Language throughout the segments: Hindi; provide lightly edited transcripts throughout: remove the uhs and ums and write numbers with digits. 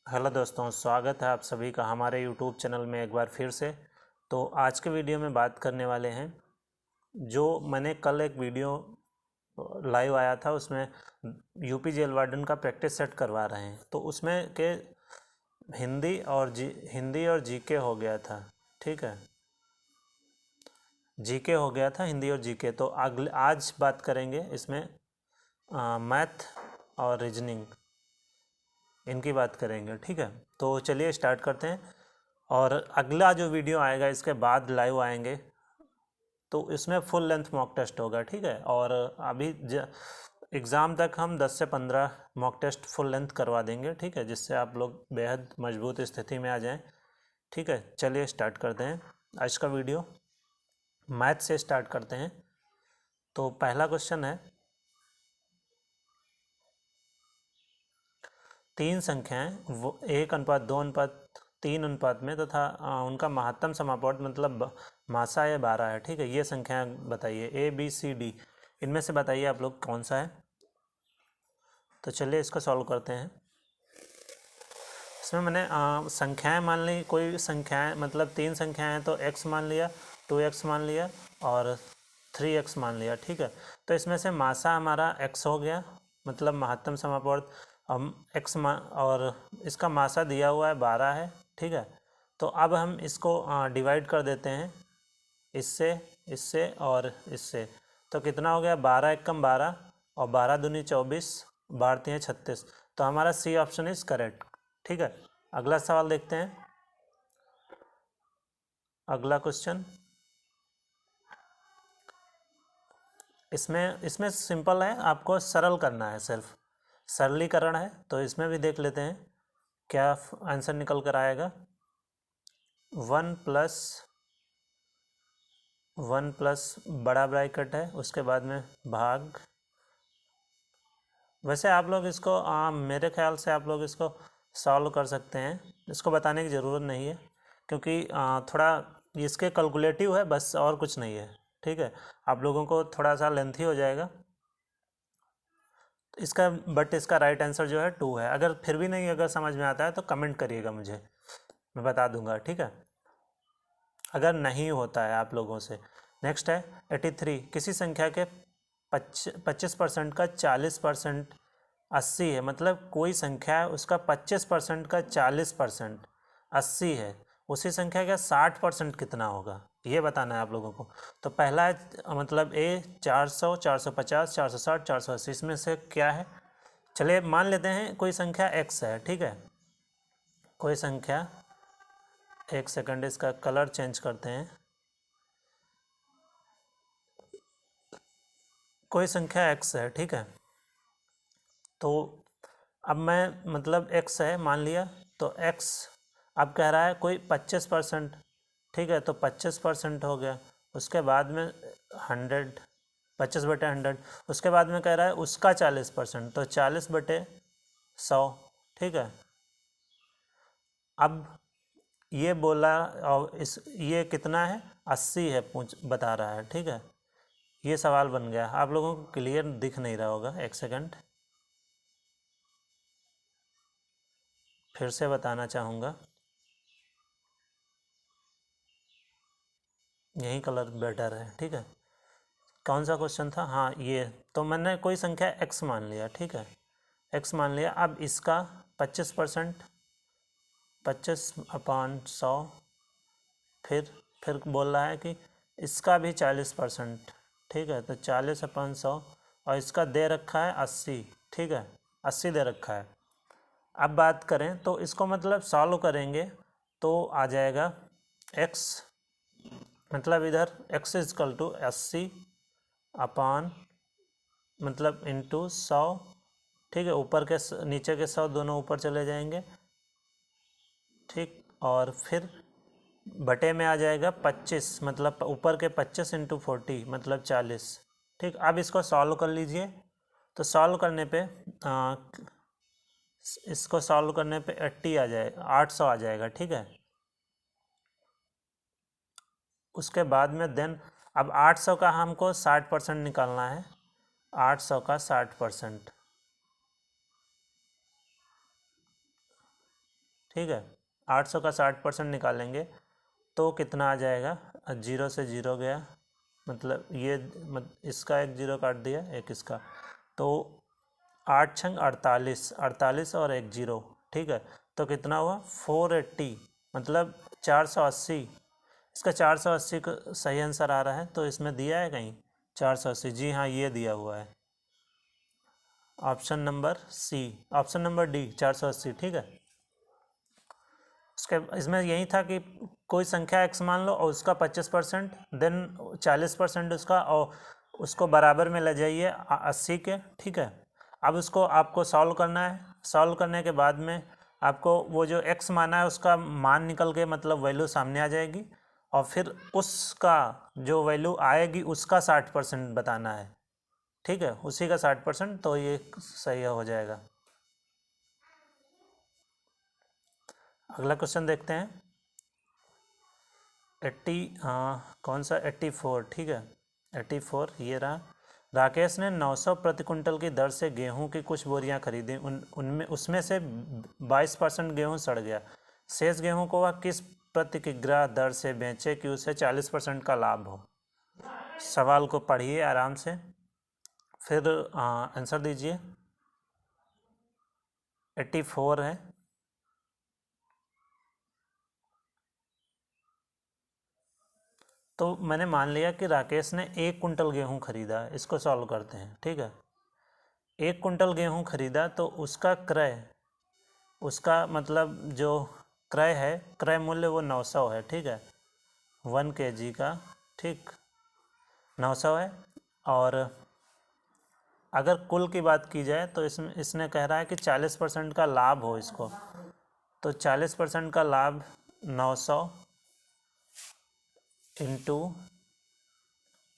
हेलो दोस्तों, स्वागत है आप सभी का हमारे यूट्यूब चैनल में एक बार फिर से। तो आज के वीडियो में बात करने वाले हैं, जो मैंने कल एक वीडियो लाइव आया था उसमें यूपी जेल वार्डन का प्रैक्टिस सेट करवा रहे हैं। तो उसमें के हिंदी और जीके हो गया था। ठीक है, जीके हो गया था, हिंदी और जीके। तो आज बात करेंगे इसमें मैथ और रीजनिंग, इनकी बात करेंगे। ठीक है, तो चलिए स्टार्ट करते हैं। और अगला जो वीडियो आएगा इसके बाद लाइव आएंगे, तो इसमें फुल लेंथ मॉक टेस्ट होगा। ठीक है, और अभी एग्ज़ाम तक हम 10 से 15 मॉक टेस्ट फुल लेंथ करवा देंगे। ठीक है, जिससे आप लोग बेहद मजबूत स्थिति में आ जाएं। ठीक है, चलिए स्टार्ट करते हैं आज का वीडियो। मैथ से स्टार्ट करते हैं। तो पहला क्वेश्चन है, तीन संख्याएं वो 1:2, 2:3 अनुपात में तथा उनका महत्तम समापवर्त मतलब मासा या 12 है। ठीक है, ये संख्याएं बताइए, ए बी सी डी, इनमें से बताइए आप लोग कौन सा है। तो चलिए इसको सॉल्व करते हैं। इसमें मैंने संख्याएं मान ली, कोई संख्याएं मतलब तीन संख्याएं हैं तो x मान लिया, 2x मान लिया और 3x मान लिया। ठीक है, तो इसमें से मासा हमारा x हो गया, मतलब महत्तम समापवर्त। हम x मान और इसका मासा दिया हुआ है 12 है। ठीक है, तो अब हम इसको डिवाइड कर देते हैं इससे, इससे और इससे। तो कितना हो गया, 12 एकम 12 और 12 दूनी 24, 12 36। तो हमारा सी ऑप्शन इज करेक्ट। ठीक है, अगला सवाल देखते हैं। अगला क्वेश्चन, इसमें इसमें सिंपल है, आपको सरल करना है, सिर्फ सरलीकरण है। तो इसमें भी देख लेते हैं क्या आंसर निकल कर आएगा। 1 प्लस बड़ा ब्रैकेट है, उसके बाद में भाग। वैसे आप लोग इसको मेरे ख्याल से आप लोग इसको सॉल्व कर सकते हैं, इसको बताने की ज़रूरत नहीं है, क्योंकि थोड़ा इसके कैलकुलेटिव है बस, और कुछ नहीं है। ठीक है, आप लोगों को थोड़ा सा लेंथी हो जाएगा इसका, बट इसका राइट आंसर जो है 2 है। अगर फिर भी नहीं अगर समझ में आता है तो कमेंट करिएगा मुझे, मैं बता दूंगा। ठीक है, अगर नहीं होता है आप लोगों से। नेक्स्ट है 83, किसी संख्या के 25% का 40% 80 है, मतलब कोई संख्या है उसका 25% का 40% 80 है, उसी संख्या का 60% कितना होगा, ये बताना है आप लोगों को। तो पहला है मतलब ए 400, 450, 460, 480, इसमें से क्या है। चलिए मान लेते हैं कोई संख्या x है। ठीक है, कोई संख्या, एक सेकंड इसका कलर चेंज करते हैं। कोई संख्या x है। ठीक है, तो अब मैं मतलब x है मान लिया, तो x अब कह रहा है कोई 25%। ठीक है, तो 25% हो गया, उसके बाद में 100, 25/100। उसके बाद में कह रहा है उसका 40%, तो 40/100। ठीक है, अब ये बोला और ये कितना है, 80 है, पूछ बता रहा है। ठीक है, ये सवाल बन गया। आप लोगों को क्लियर दिख नहीं रहा होगा, एक सेकंड फिर से बताना चाहूँगा, यही कलर बेटर है। ठीक है, कौन सा क्वेश्चन था, हाँ ये। तो मैंने कोई संख्या x मान लिया। ठीक है, x मान लिया, अब इसका 25%, 25/100, फिर बोल रहा है कि इसका भी 40%। ठीक है, तो 40/100, और इसका दे रखा है 80। ठीक है, 80 दे रखा है। अब बात करें तो इसको मतलब सॉल्व करेंगे तो आ जाएगा x, मतलब इधर x इजकल टू 80 अपान मतलब इंटू 100। ठीक है, ऊपर के नीचे के 100 दोनों ऊपर चले जाएंगे। ठीक, और फिर बटे में आ जाएगा 25, मतलब ऊपर के 25 इंटू 40 मतलब 40। ठीक, अब इसको सॉल्व कर लीजिए। तो सॉल्व करने पे इसको सॉल्व करने पे 80 आ जाएगा, 800 आ जाएगा। ठीक है, उसके बाद में देन अब 800 का हमको 60% निकालना है। 800 का 60%, ठीक है। 800 का 60% निकालेंगे तो कितना आ जाएगा, 0 से 0 गया, मतलब ये इसका एक 0 काट दिया, एक इसका, तो 8 छंग 48, 48 और एक 0, ठीक है। तो कितना हुआ 480, मतलब 480। इसका 480 का सही आंसर आ रहा है, तो इसमें दिया है कहीं 480, जी हाँ ये दिया हुआ है, option number C, option number D 480, ठीक है। उसके इसमें यही था कि कोई संख्या x मान लो और उसका 25%, देन 40% उसका, और उसको बराबर में ले जाइए 80 के, ठीक है। अब उसको आपको सॉल्व करना है, सॉल्व करने के बाद में आपको वो जो x माना है उसका मान निकल के मतलब वैल्यू सामने आ जाएगी, और फिर उसका जो वैल्यू आएगी उसका 60% बताना है, ठीक है, उसी का 60%, तो ये सही हो जाएगा। अगला क्वेश्चन देखते हैं। 80, कौन सा 84, ठीक है, 84 ये रहा। राकेश ने 900 प्रति कुंटल की दर से गेहूं की कुछ बोरियां खरीदी, उनमें उसमें से 22% गेहूं सड़ गया। शेष गेहूं को वह किस प्रति किग्रा दर से बेचे कि उसे 40% का लाभ हो। सवाल को पढ़िए आराम से, फिर आंसर दीजिए। 84 है। तो मैंने मान लिया कि राकेश ने 1 कुंटल गेहूं खरीदा, इसको सॉल्व करते हैं, ठीक है। 1 कुंटल गेहूं खरीदा तो उसका क्रय, उसका मतलब जो क्रय है, क्रय मूल्य वो 900 है, ठीक है, 1 kg का, ठीक, 900 है। और अगर कुल की बात की जाए तो इसने कह रहा है कि 40% का लाभ हो इसको, तो 40% का लाभ 900 इंटू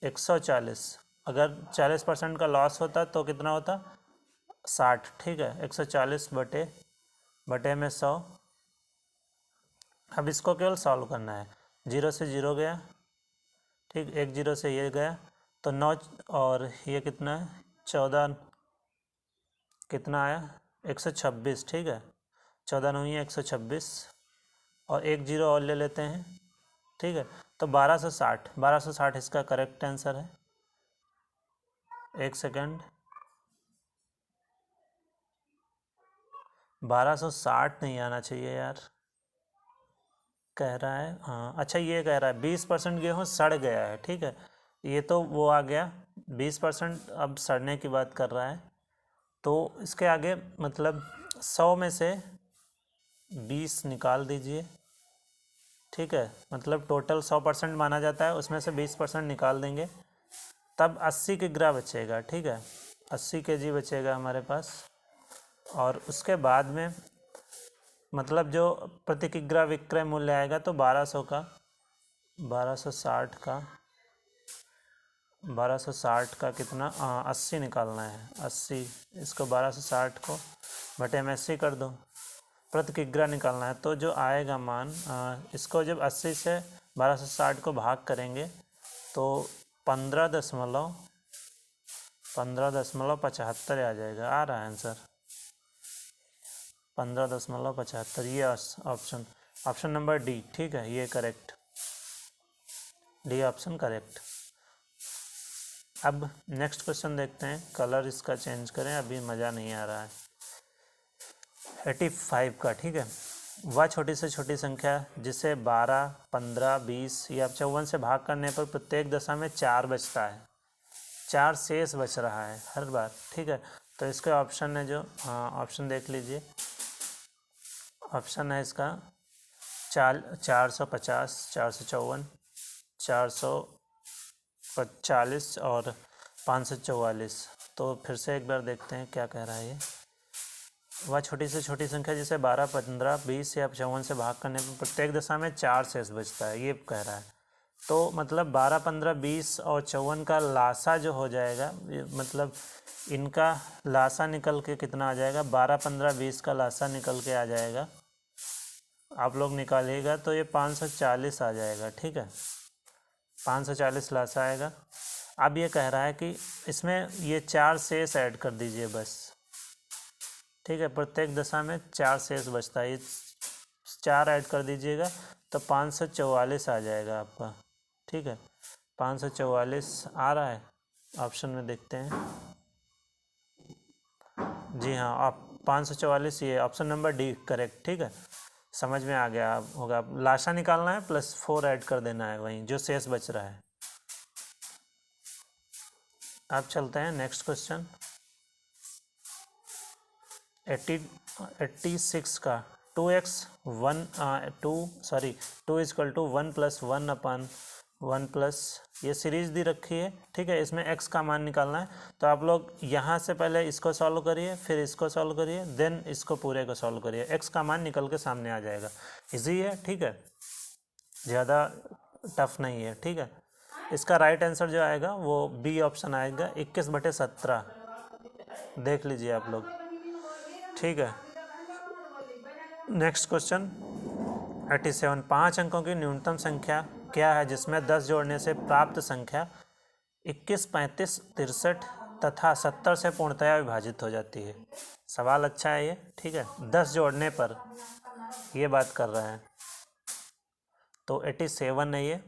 140, अगर 40% का लॉस होता तो कितना होता 60, ठीक है, 140 बटे में 100। अब इसको केवल सॉल्व करना है, 0 से 0 गया, ठीक, एक 0 से ये गया, तो 9 और ये कितना है 14, कितना आया 126, ठीक है, 14 नहीं है 126, और एक 0 और ले लेते हैं, ठीक है। तो 1260, 1260 इसका करेक्ट आंसर है। एक सेकेंड, 1260 नहीं आना चाहिए यार, कह रहा है, हाँ अच्छा ये कह रहा है 20% गेहूँ सड़ गया है, ठीक है, ये तो वो आ गया 20%, अब सड़ने की बात कर रहा है, तो इसके आगे मतलब 100 में से 20 निकाल दीजिए, ठीक है, मतलब टोटल 100% माना जाता है, उसमें से 20% निकाल देंगे, तब 80 किग्रा बचेगा, ठीक है, 80 kg बचेगा हमारे पास। और उसके बाद में मतलब जो प्रति किग्रा विक्रय मूल्य आएगा तो 1200 का, 1260 का, 1260 का कितना 80 निकालना है, 80, इसको 1260 को बटे में 80 कर दो, प्रति किग्रा निकालना है, तो जो आएगा मान, इसको जब 80 से 1260 को भाग करेंगे तो 15.75 आ जाएगा, आ रहा है आंसर 15.75, ये ऑप्शन, ऑप्शन नंबर डी, ठीक है, ये करेक्ट, डी ऑप्शन करेक्ट। अब नेक्स्ट क्वेश्चन देखते हैं, कलर इसका चेंज करें, अभी मज़ा नहीं आ रहा है। 85 का, ठीक है, वह छोटी से छोटी संख्या जिसे 12, 15, 20 या 54 से भाग करने पर प्रत्येक दशा में 4 बचता है, 4 शेष बच रहा है हर बार, ठीक है। तो इसके ऑप्शन है जो, ऑप्शन देख लीजिए, ऑप्शन है इसका 450, 454, 440 और 544। तो फिर से एक बार देखते हैं क्या कह रहा है ये। वह छोटी से छोटी संख्या जिसे 12, 15, 20 या 54 से भाग करने पर प्रत्येक दशा में 4 शेष बचता है, ये कह रहा है। तो मतलब 12, 15, 20 और 54 का लासा जो हो जाएगा, मतलब इनका लासा निकल के कितना आ जाएगा, 12, 15, 20 का लासा निकल के आ जाएगा, आप लोग निकालिएगा तो ये 540 आ जाएगा, ठीक है, 540 लासा आएगा। अब ये कह रहा है कि इसमें ये 4 शेष ऐड कर दीजिए बस, ठीक है, प्रत्येक दशा में 4 शेष बचता है, 4 ऐड कर दीजिएगा तो 544 आ जाएगा आपका, ठीक है। 544 आ रहा है, ऑप्शन में देखते हैं। जी हाँ, आप 544, ये ऑप्शन नंबर डी करेक्ट, ठीक है। समझ में आ गया होगा। लाशा निकालना है प्लस 4 ऐड कर देना है वहीं जो शेष बच रहा है। अब चलते हैं नेक्स्ट क्वेश्चन 86 का। 2x 2 is equal to 1 + 1 upon 1 plus ये सीरीज दी रखी है, ठीक है। इसमें x का मान निकालना है, तो आप लोग यहाँ से पहले इसको सॉल्व करिए, फिर इसको सॉल्व करिए, देन इसको पूरे को सॉल्व करिए। x का मान निकल के सामने आ जाएगा। इजी है, ठीक है, ज़्यादा टफ नहीं है, ठीक है। इसका राइट आंसर जो आएगा वो बी ऑप्शन आएगा, 21/17। देख लीजिए आप लोग, ठीक है। Next question 87। 5 अंकों की न्यूनतम संख्या क्या है जिसमें 10 जोड़ने से प्राप्त संख्या 21, 35, 63 तथा 70 से पूर्णतया विभाजित हो जाती है। सवाल अच्छा है ये, ठीक है। 10 जोड़ने पर ये बात कर रहा है, तो 87 है ये,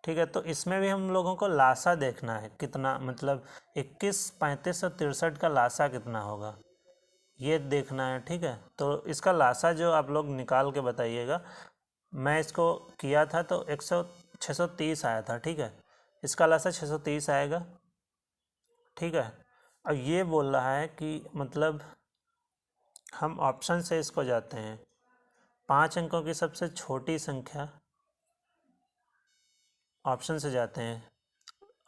ठीक है। तो इसमें भी हम लोगों को लासा देखना है कितना, मतलब 21, 35 और 63 का लासा कितना होगा ये देखना है, ठीक है। तो इसका लासा जो आप लोग निकाल के बताइएगा। मैं इसको किया था तो 630 आया था, ठीक है। इसका लासा 630 आएगा, ठीक है। अब ये बोल रहा है कि मतलब हम ऑप्शन से इसको जाते हैं। 5 अंकों की सबसे छोटी संख्या, ऑप्शन से जाते हैं।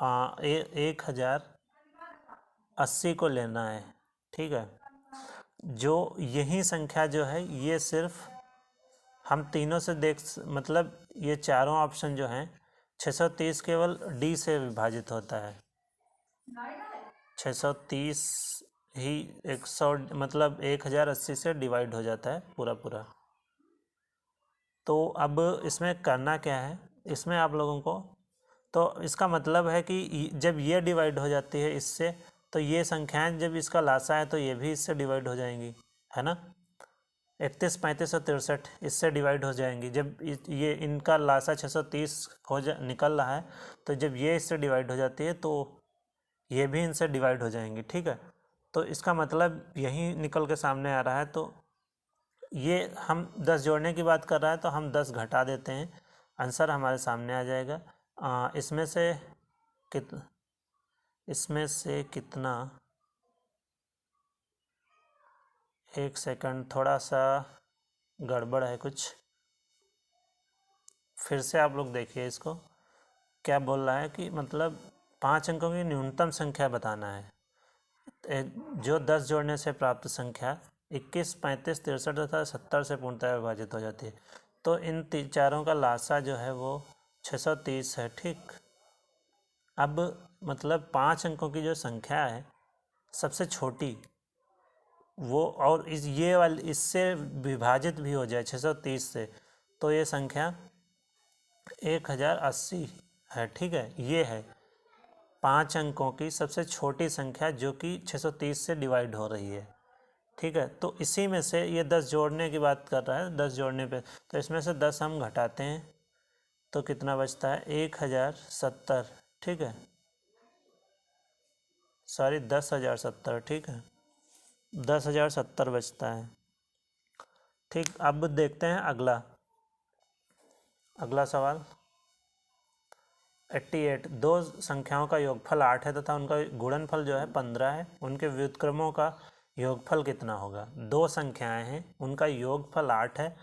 1080 को लेना है, ठीक है। जो यही संख्या जो है ये सिर्फ हम तीनों से मतलब ये चारों ऑप्शन जो हैं 630 केवल डी से विभाजित होता है। 630 ही 100 मतलब 1080 से डिवाइड हो जाता है पूरा पूरा। तो अब इसमें करना क्या है, इसमें आप लोगों को, तो इसका मतलब है कि जब ये डिवाइड हो जाती है इससे, तो ये संख्याएं जब इसका लासा है तो ये भी इससे डिवाइड हो जाएंगी, है ना। 31, 35 और 63 इससे डिवाइड हो जाएंगी। जब ये इनका लासा 630 निकल रहा है, तो जब ये इससे डिवाइड हो जाती है तो ये भी इनसे डिवाइड हो जाएंगी, ठीक है। तो इसका मतलब यही निकल के सामने आ रहा है। तो ये हम 10 जोड़ने की बात कर रहा है तो हम 10 घटा देते हैं, आंसर हमारे सामने आ जाएगा। इसमें से कितना, एक सेकंड, थोड़ा सा गड़बड़ है कुछ, फिर से आप लोग देखिए इसको। क्या बोल रहा है कि मतलब 5 अंकों की न्यूनतम संख्या बताना है जो 10 जोड़ने से प्राप्त संख्या 21, 35, 63 तथा 70 से पूर्णतः विभाजित हो जाती है। तो इन चारों का लासा जो है वो 630 है, ठीक। अब मतलब 5 अंकों की जो संख्या है सबसे छोटी वो, और ये वाली इससे विभाजित भी हो जाए 630 से, तो ये संख्या 1080 है, ठीक है। ये है 5 अंकों की सबसे छोटी संख्या जो कि 630 से डिवाइड हो रही है, ठीक है। तो इसी में से ये 10 जोड़ने की बात कर रहा है, 10 जोड़ने पे, तो इसमें से 10 हम घटाते हैं तो कितना बचता है, 1070, ठीक है। सॉरी 10,070, ठीक है, 10,070 बचता है, ठीक। अब देखते हैं अगला सवाल 88। दो संख्याओं का योगफल 8 है तथा उनका गुणनफल जो है 15 है, उनके व्युत्क्रमों का योगफल कितना होगा। दो संख्याएं हैं, उनका योगफल 8 है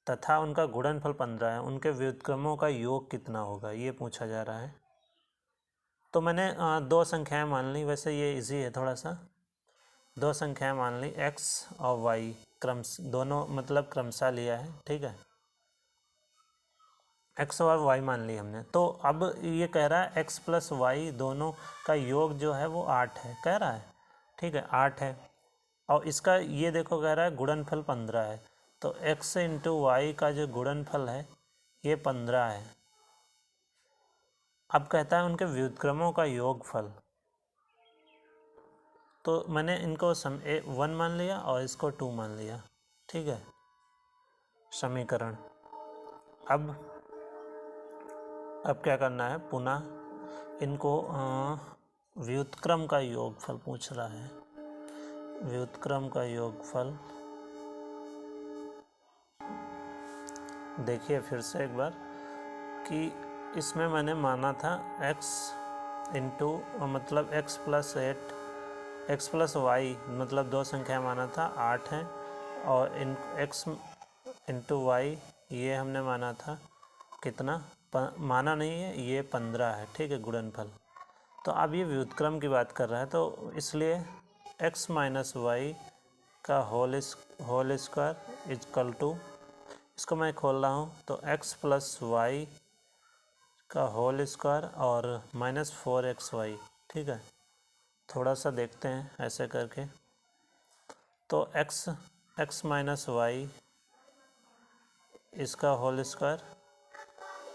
तथा उनका गुणनफल 15 है, उनके व्युत्क्रमों का योग कितना होगा ये पूछा जा रहा है। तो मैंने दो संख्याएं मान ली, वैसे ये इजी है थोड़ा सा। दो संख्याएं मान ली x और y, दोनों मतलब क्रमशः लिया है, ठीक है। x और y मान ली हमने। तो अब ये कह रहा है x + y दोनों का योग जो है वो 8 है, कह रहा है, ठीक है, 8 है। और इसका ये देखो कह रहा है गुणनफल 15 है, तो x × y का जो गुणनफल है ये 15 है। अब कहता है उनके व्युत्क्रमों का योगफल, तो मैंने इनको 1 मान लिया और इसको 2 मान लिया, ठीक है, समीकरण। अब क्या करना है, पुनः इनको व्युत्क्रम का योगफल पूछ रहा है। व्युत्क्रम का योगफल देखिए फिर से एक बार कि इसमें मैंने माना था x इंटू मतलब x plus 8 x plus y मतलब दो संख्या माना था 8 है, और इन x इंटू वाई ये हमने माना था कितना, माना नहीं है, ये 15 है, ठीक है, गुणनफल। तो अब ये व्युत्क्रम की बात कर रहा है, तो इसलिए x माइनस वाई का होल स्क्वायर इजकल टू, इसको मैं खोल रहा हूँ तो x प्लस वाई का होल स्क्वायर और माइनस 4xy, ठीक है। थोड़ा सा देखते हैं ऐसे करके, तो x माइनस वाई इसका होल स्क्वायर,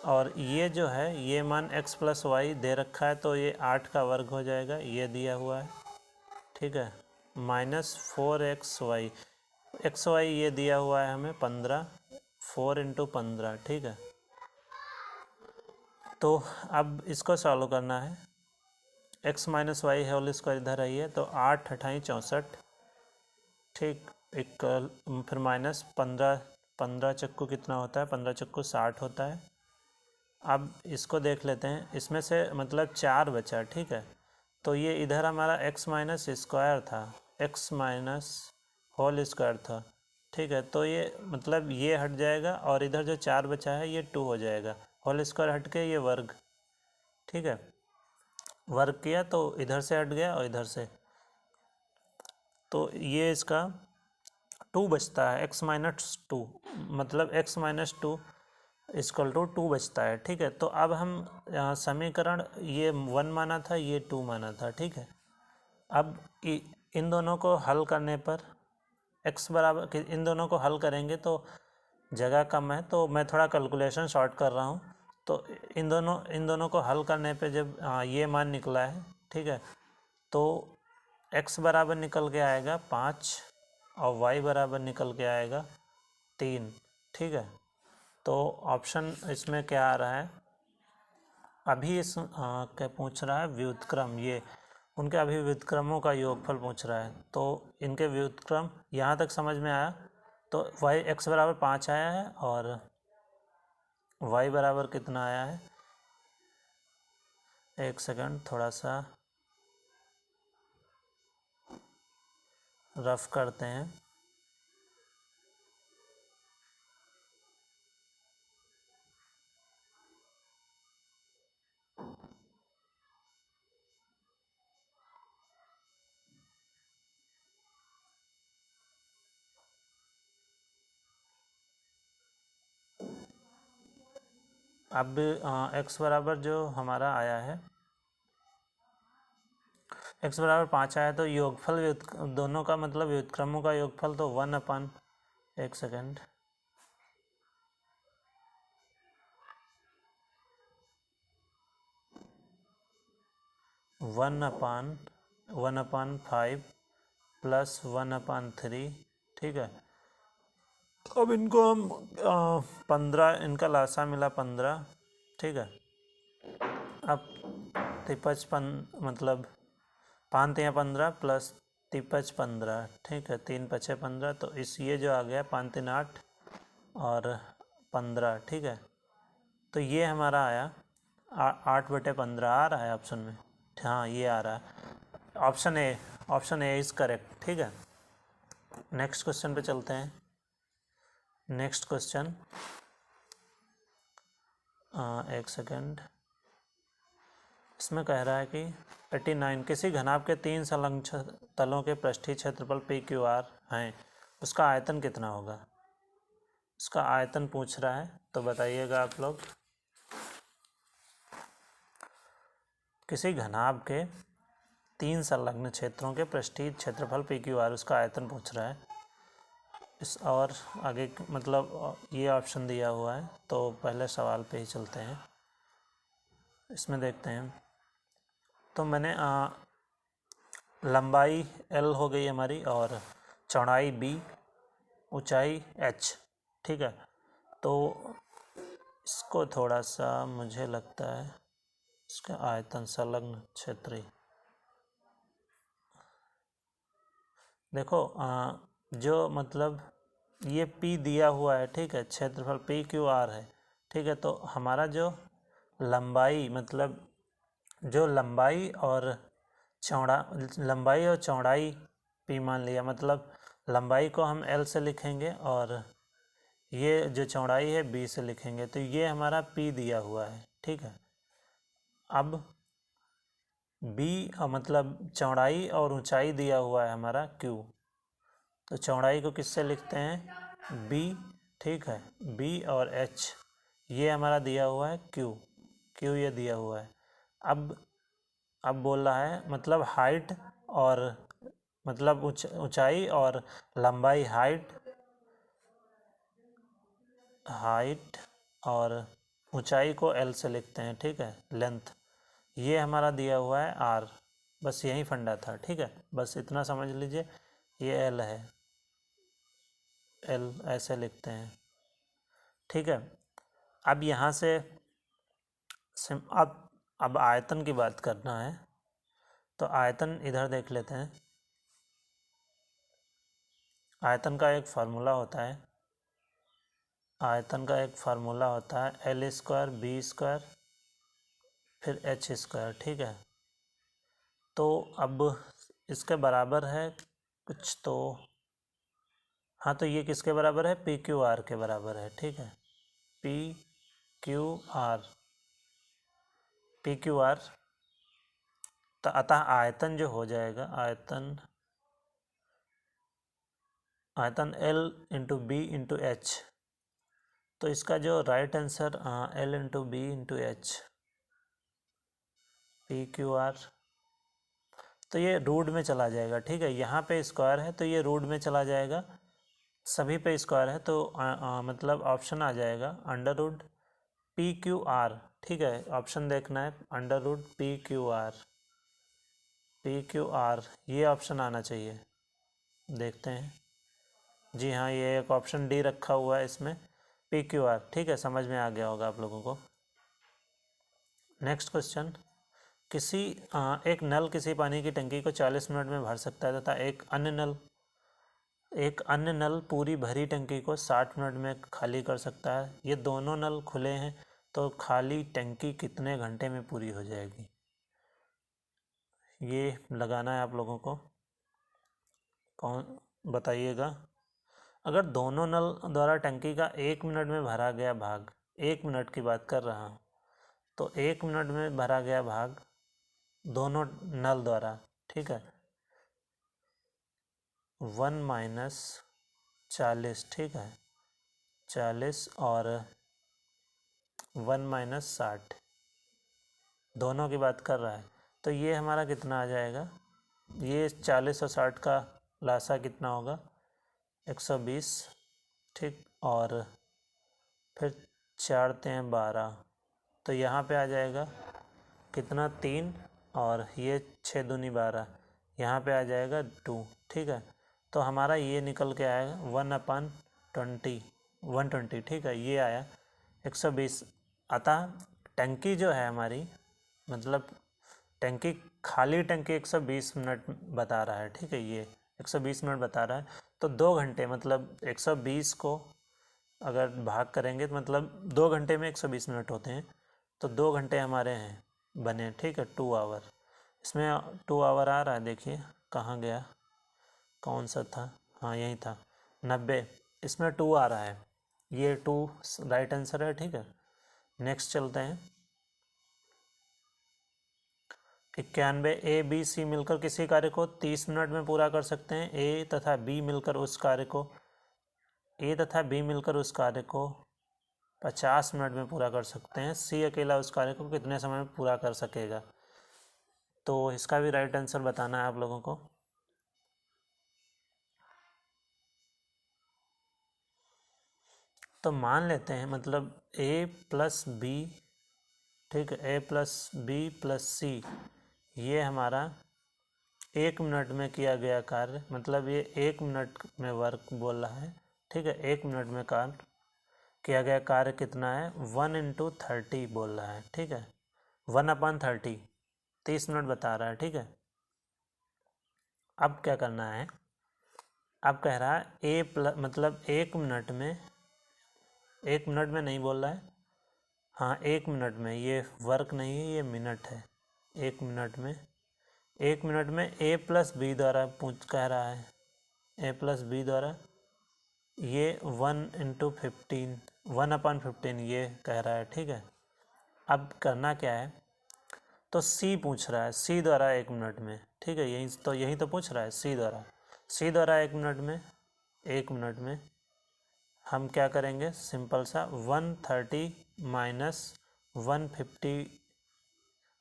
और ये जो है ये मान x प्लस वाई दे रखा है तो ये 8 का वर्ग हो जाएगा, ये दिया हुआ है, ठीक है, माइनस 4xy, xy ये दिया हुआ है हमें 15, 4 इंटू 15, ठीक है। तो अब इसको सॉल्व करना है, x minus y whole square इधर आई है तो 8 अठाई 64, ठीक, इक्वल फिर माइनस 15, 15 चक्कू कितना होता है, 15 चक्कू 60 होता है। अब इसको देख लेते हैं, इसमें से मतलब 4 बचा, ठीक है, तो ये इधर हमारा x माइनस स्क्वायर था, x माइनस होल स्क्वायर था, ठीक है, तो ये मतलब ये हट जाएगा और इधर जो 4 बचा है ये 2 हो जाएगा, होल स्क्वायर हट के ये वर्ग, ठीक है, वर्ग किया तो इधर से हट गया और इधर से, तो ये इसका 2 बचता है, x माइनस 2 मतलब x माइनस 2 इक्वल टू 2 बचता है, ठीक है। तो अब हम समीकरण ये 1 माना था, ये 2 माना था, ठीक है। अब इन दोनों को हल करने पर x बराबर, इन दोनों को हल करेंगे तो जगह कम है तो मैं थोड़ा कैलकुलेशन शॉर्ट कर रहा हूँ, तो इन दोनों को हल करने पे जब ये मान निकला है, ठीक है, तो x बराबर निकल के आएगा 5 और y बराबर निकल के आएगा 3, ठीक है। तो ऑप्शन इसमें क्या आ रहा है, अभी इस क्या पूछ रहा है, व्युत्क्रम, ये उनके अभी व्युत्क्रमों का योगफल पूछ रहा है, तो इनके व्युत्क्रम यहाँ तक समझ में आया, तो y x बराबर 5 आया है और y बराबर कितना आया है, एक सेकंड थोड़ा सा रफ करते हैं। अब x बराबर जो हमारा आया है, x बराबर 5 आया, तो योगफल दोनों का मतलब व्युत्क्रमों का योगफल तो 1 अपन, एक सेकेंड, 1/5 प्लस 1/3, ठीक है। अब इनको हम 15, इनका लासा मिला 15, ठीक है। अब 55 मतलब 5 तिया 15 प्लस 53 15, ठीक है, 3 पछे 15, तो इस ये जो आ गया 5 3 8 और 15, ठीक है। तो ये हमारा आया 8/15 आ रहा है ऑप्शन में, हाँ ये आ रहा है, ऑप्शन ए इज़ करेक्ट, ठीक है। नेक्स्ट क्वेश्चन पे चलते हैं। नेक्स्ट क्वेश्चन, एक सेकेंड, इसमें कह रहा है कि 89 किसी घनाभ के 3 संलग्न तलों के पृष्ठीय क्षेत्रफल PQR हैं, उसका आयतन कितना होगा, उसका आयतन पूछ रहा है, तो बताइएगा आप लोग। किसी घनाभ के 3 संलग्न क्षेत्रों के पृष्ठीय क्षेत्रफल PQR, उसका आयतन पूछ रहा है, इस और आगे मतलब ये ऑप्शन दिया हुआ है, तो पहले सवाल पे ही चलते हैं, इसमें देखते हैं। तो मैंने लंबाई L हो गई हमारी और चौड़ाई B, ऊंचाई h, ठीक है। तो इसको थोड़ा सा मुझे लगता है इसका आयतन संलग्न क्षेत्रीय, देखो जो मतलब ये P दिया हुआ है, ठीक है, क्षेत्रफल PQR है, ठीक है। तो हमारा जो लंबाई मतलब जो लंबाई और चौड़ाई P मान लिया, मतलब लंबाई को हम L से लिखेंगे और ये जो चौड़ाई है B से लिखेंगे, तो ये हमारा P दिया हुआ है, ठीक है। अब B मतलब चौड़ाई और ऊंचाई दिया हुआ है हमारा Q, तो चौड़ाई को किससे लिखते हैं B, ठीक है। B और H ये हमारा दिया हुआ है Q ये दिया हुआ है। अब बोल रहा है मतलब हाइट और मतलब ऊंचाई और लंबाई, हाइट और ऊंचाई को L से लिखते हैं, ठीक है, लेंथ। ये हमारा दिया हुआ है R, बस यही फंडा था, ठीक है। बस इतना समझ लीजिए, ये L है, L ऐसे लिखते हैं, ठीक है। अब यहाँ से अब आयतन की बात करना है, तो आयतन इधर देख लेते हैं। आयतन का एक फार्मूला होता है, L स्क्वायर B स्क्वायर फिर H स्क्वायर, ठीक है। तो अब इसके बराबर है कुछ, तो हाँ, तो ये किसके बराबर है PQR के बराबर है, ठीक है। PQR तो अतः आयतन जो हो जाएगा, आयतन L into B into H, तो इसका जो right answer L into B into H PQR, तो ये रूट में चला जाएगा, ठीक है। यहाँ पे स्क्वायर है तो ये रूट में चला जाएगा, सभी पे स्क्वायर है तो मतलब ऑप्शन आ जाएगा अंडर रूट PQR, ठीक है। ऑप्शन देखना है अंडर रूट PQR, ये ऑप्शन आना चाहिए, देखते हैं। जी हाँ, ये एक ऑप्शन डी रखा हुआ है इसमें PQR, ठीक है, समझ में आ गया होगा आप लोगों को। नेक्स्ट क्वेश्चन, एक नल किसी पानी की टंकी को 40 मिनट में भर सकता है तथा एक अन्य नल पूरी भरी टंकी को 60 मिनट में खाली कर सकता है। ये दोनों नल खुले हैं, तो खाली टंकी कितने घंटे में पूरी हो जाएगी, ये लगाना है आप लोगों को। कौन बताइएगा। अगर दोनों नल द्वारा टंकी का 1 मिनट में भरा गया भाग, 1 मिनट की बात कर रहा हूँ, तो 1 मिनट में भरा गया भाग दोनों नल द्वारा, ठीक है, 1 माइनस 40, ठीक है, 40 और 1 माइनस 60, दोनों की बात कर रहा है। तो ये हमारा कितना आ जाएगा, ये 40 और 60 का लासा कितना होगा 120, ठीक, और फिर 4 तें 12, तो यहाँ पे आ जाएगा कितना 3, और ये 6 दूनी 12, यहाँ पे आ जाएगा 2, ठीक है। तो हमारा ये निकल के आएगा 1/20, ठीक है, ये आया 120। अतः टंकी जो है हमारी, मतलब टंकी खाली टंकी 120 मिनट बता रहा है, ठीक है, ये 120 मिनट बता रहा है। तो 2 घंटे मतलब 120 को अगर भाग करेंगे तो मतलब 2 घंटे में 120 मिनट होते हैं, तो 2 घंटे हमारे हैं बने, ठीक है, 2 आवर। इसमें 2 आवर आ रहा है, देखिए कहाँ गया, कौन सा था, हाँ यही था 90, इसमें 2 आ रहा है, ये 2 राइट आंसर है, ठीक है। नेक्स्ट चलते हैं। 91, ABC मिलकर किसी कार्य को 30 मिनट में पूरा कर सकते हैं। ए तथा बी मिलकर उस कार्य को 50 मिनट में पूरा कर सकते हैं। सी अकेला उस कार्य को कितने समय में पूरा कर सकेगा, तो इसका भी राइट आंसर बताना है आप लोगों को। तो मान लेते हैं मतलब A प्लस बी, ठीक है, A प्लस बी प्लस सी, ये हमारा 1 मिनट में किया गया कार्य, मतलब ये 1 मिनट में वर्क बोल रहा है, ठीक है, 1 मिनट में कार्य किया गया कार्य कितना है, 1 × 30 बोल रहा है, ठीक है, 1/30, 30 मिनट बता रहा है, ठीक है। अब क्या करना है, अब कह रहा है मतलब 1 मिनट में, 1 मिनट में नहीं बोल रहा है, हाँ 1 मिनट में, ये वर्क नहीं है, ये मिनट है। 1 मिनट में, 1 मिनट में A+B द्वारा पूछ कह रहा है, A+B द्वारा ये 1 × 15, 1/15 ये कह रहा है, ठीक है। अब करना क्या है, तो C पूछ रहा है, C द्वारा 1 मिनट में, ठीक है, यही तो पूछ रहा है, C द्वारा 1 मिनट में, 1 मिनट में हम क्या करेंगे, सिंपल सा 130 माइनस 150,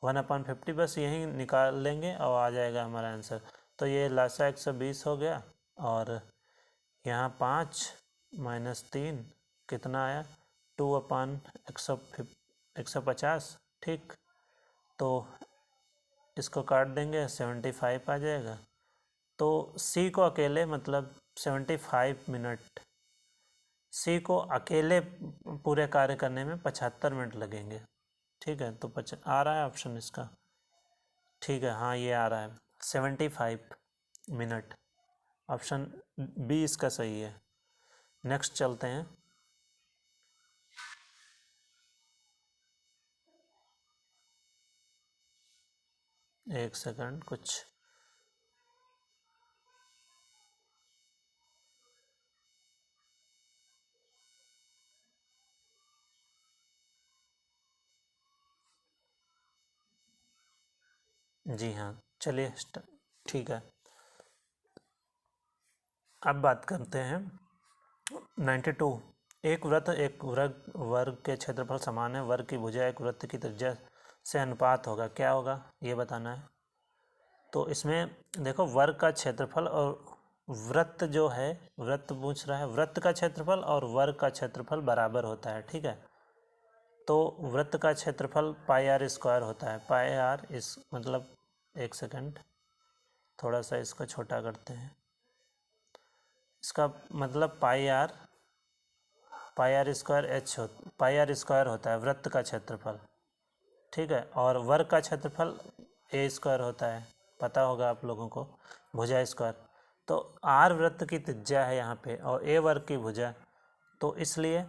1/50 बस यही निकाल लेंगे और आ जाएगा हमारा आंसर। तो ये लासा 120 हो गया, और यहाँ 5 माइनस 3 कितना आया, 2/150, ठीक। तो इसको काट देंगे, 75 आ जाएगा। तो सी को अकेले मतलब 75 मिनट, सी को अकेले पूरे कार्य करने में 75 मिनट लगेंगे, ठीक है। तो आ रहा है ऑप्शन इसका, ठीक है, हाँ ये आ रहा है 75 मिनट, ऑप्शन बी इसका सही है। नेक्स्ट चलते हैं, एक सेकंड कुछ, जी हाँ चलिए ठीक है। अब बात करते हैं 92, एक वृत्त एक वर्ग के क्षेत्रफल समान है, वर्ग की भुजा एक वृत्त की त्रिज्या से अनुपात होगा, क्या होगा ये बताना है। तो इसमें देखो वर्ग का क्षेत्रफल और वृत्त जो है, वृत्त पूछ रहा है, वृत्त का क्षेत्रफल और वर्ग का क्षेत्रफल बराबर होता है, ठीक है। तो वृत्त का क्षेत्रफल πr² होता है, πr इस मतलब, एक सेकंड थोड़ा सा इसको छोटा करते हैं, इसका मतलब πr² होता है वृत्त का क्षेत्रफल, ठीक है। और वर्ग का क्षेत्रफल a² होता है, पता होगा आप लोगों को, भुजा स्क्वायर। तो r वृत्त की त्रिज्या है यहाँ पे और a वर्ग की भुजा, तो इसलिए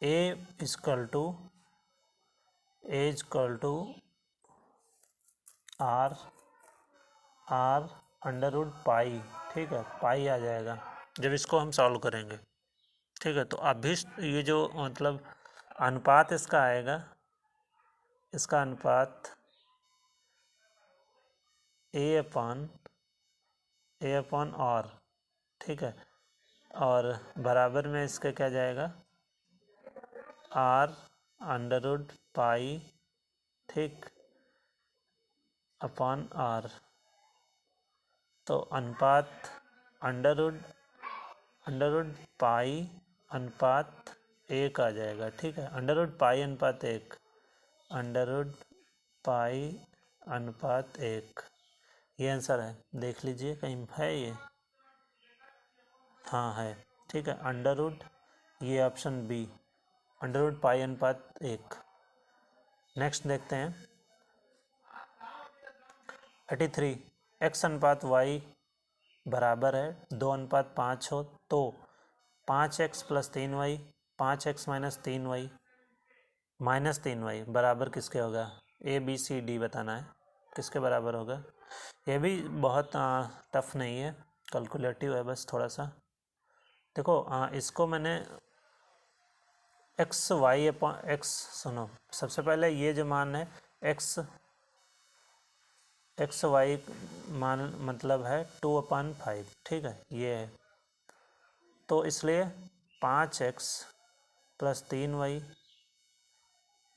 a इक्वल टू r √π, ठीक है, पाई आ जाएगा जब इसको हम सॉल्व करेंगे, ठीक है। तो अभी ये जो मतलब अनुपात इसका आएगा, इसका अनुपात a/r, ठीक है, और बराबर में इसका क्या जाएगा, r√π, ठीक, अपॉन r। तो अनुपात √π अनुपात 1 आ जाएगा, ठीक है, √π अनुपात 1, √π अनुपात 1, ये आंसर है, देख लीजिए कहीं है ये, हाँ है, ठीक है, ये ऑप्शन बी, √π अनुपात 1। नेक्स्ट देखते हैं 83, x अनुपात y बराबर है 2:5 हो तो 5x + 3y, 5x - 3y -3y बराबर किसके होगा, ABCD बताना है, किसके बराबर होगा। ये भी बहुत टफ नहीं है, कैलकुलेटिव है बस थोड़ा सा। देखो इसको मैंने x सुनो, सबसे पहले ये जो मान है x y मान मतलब है 2/5, ठीक है, ये है। तो इसलिए 5x + 3y,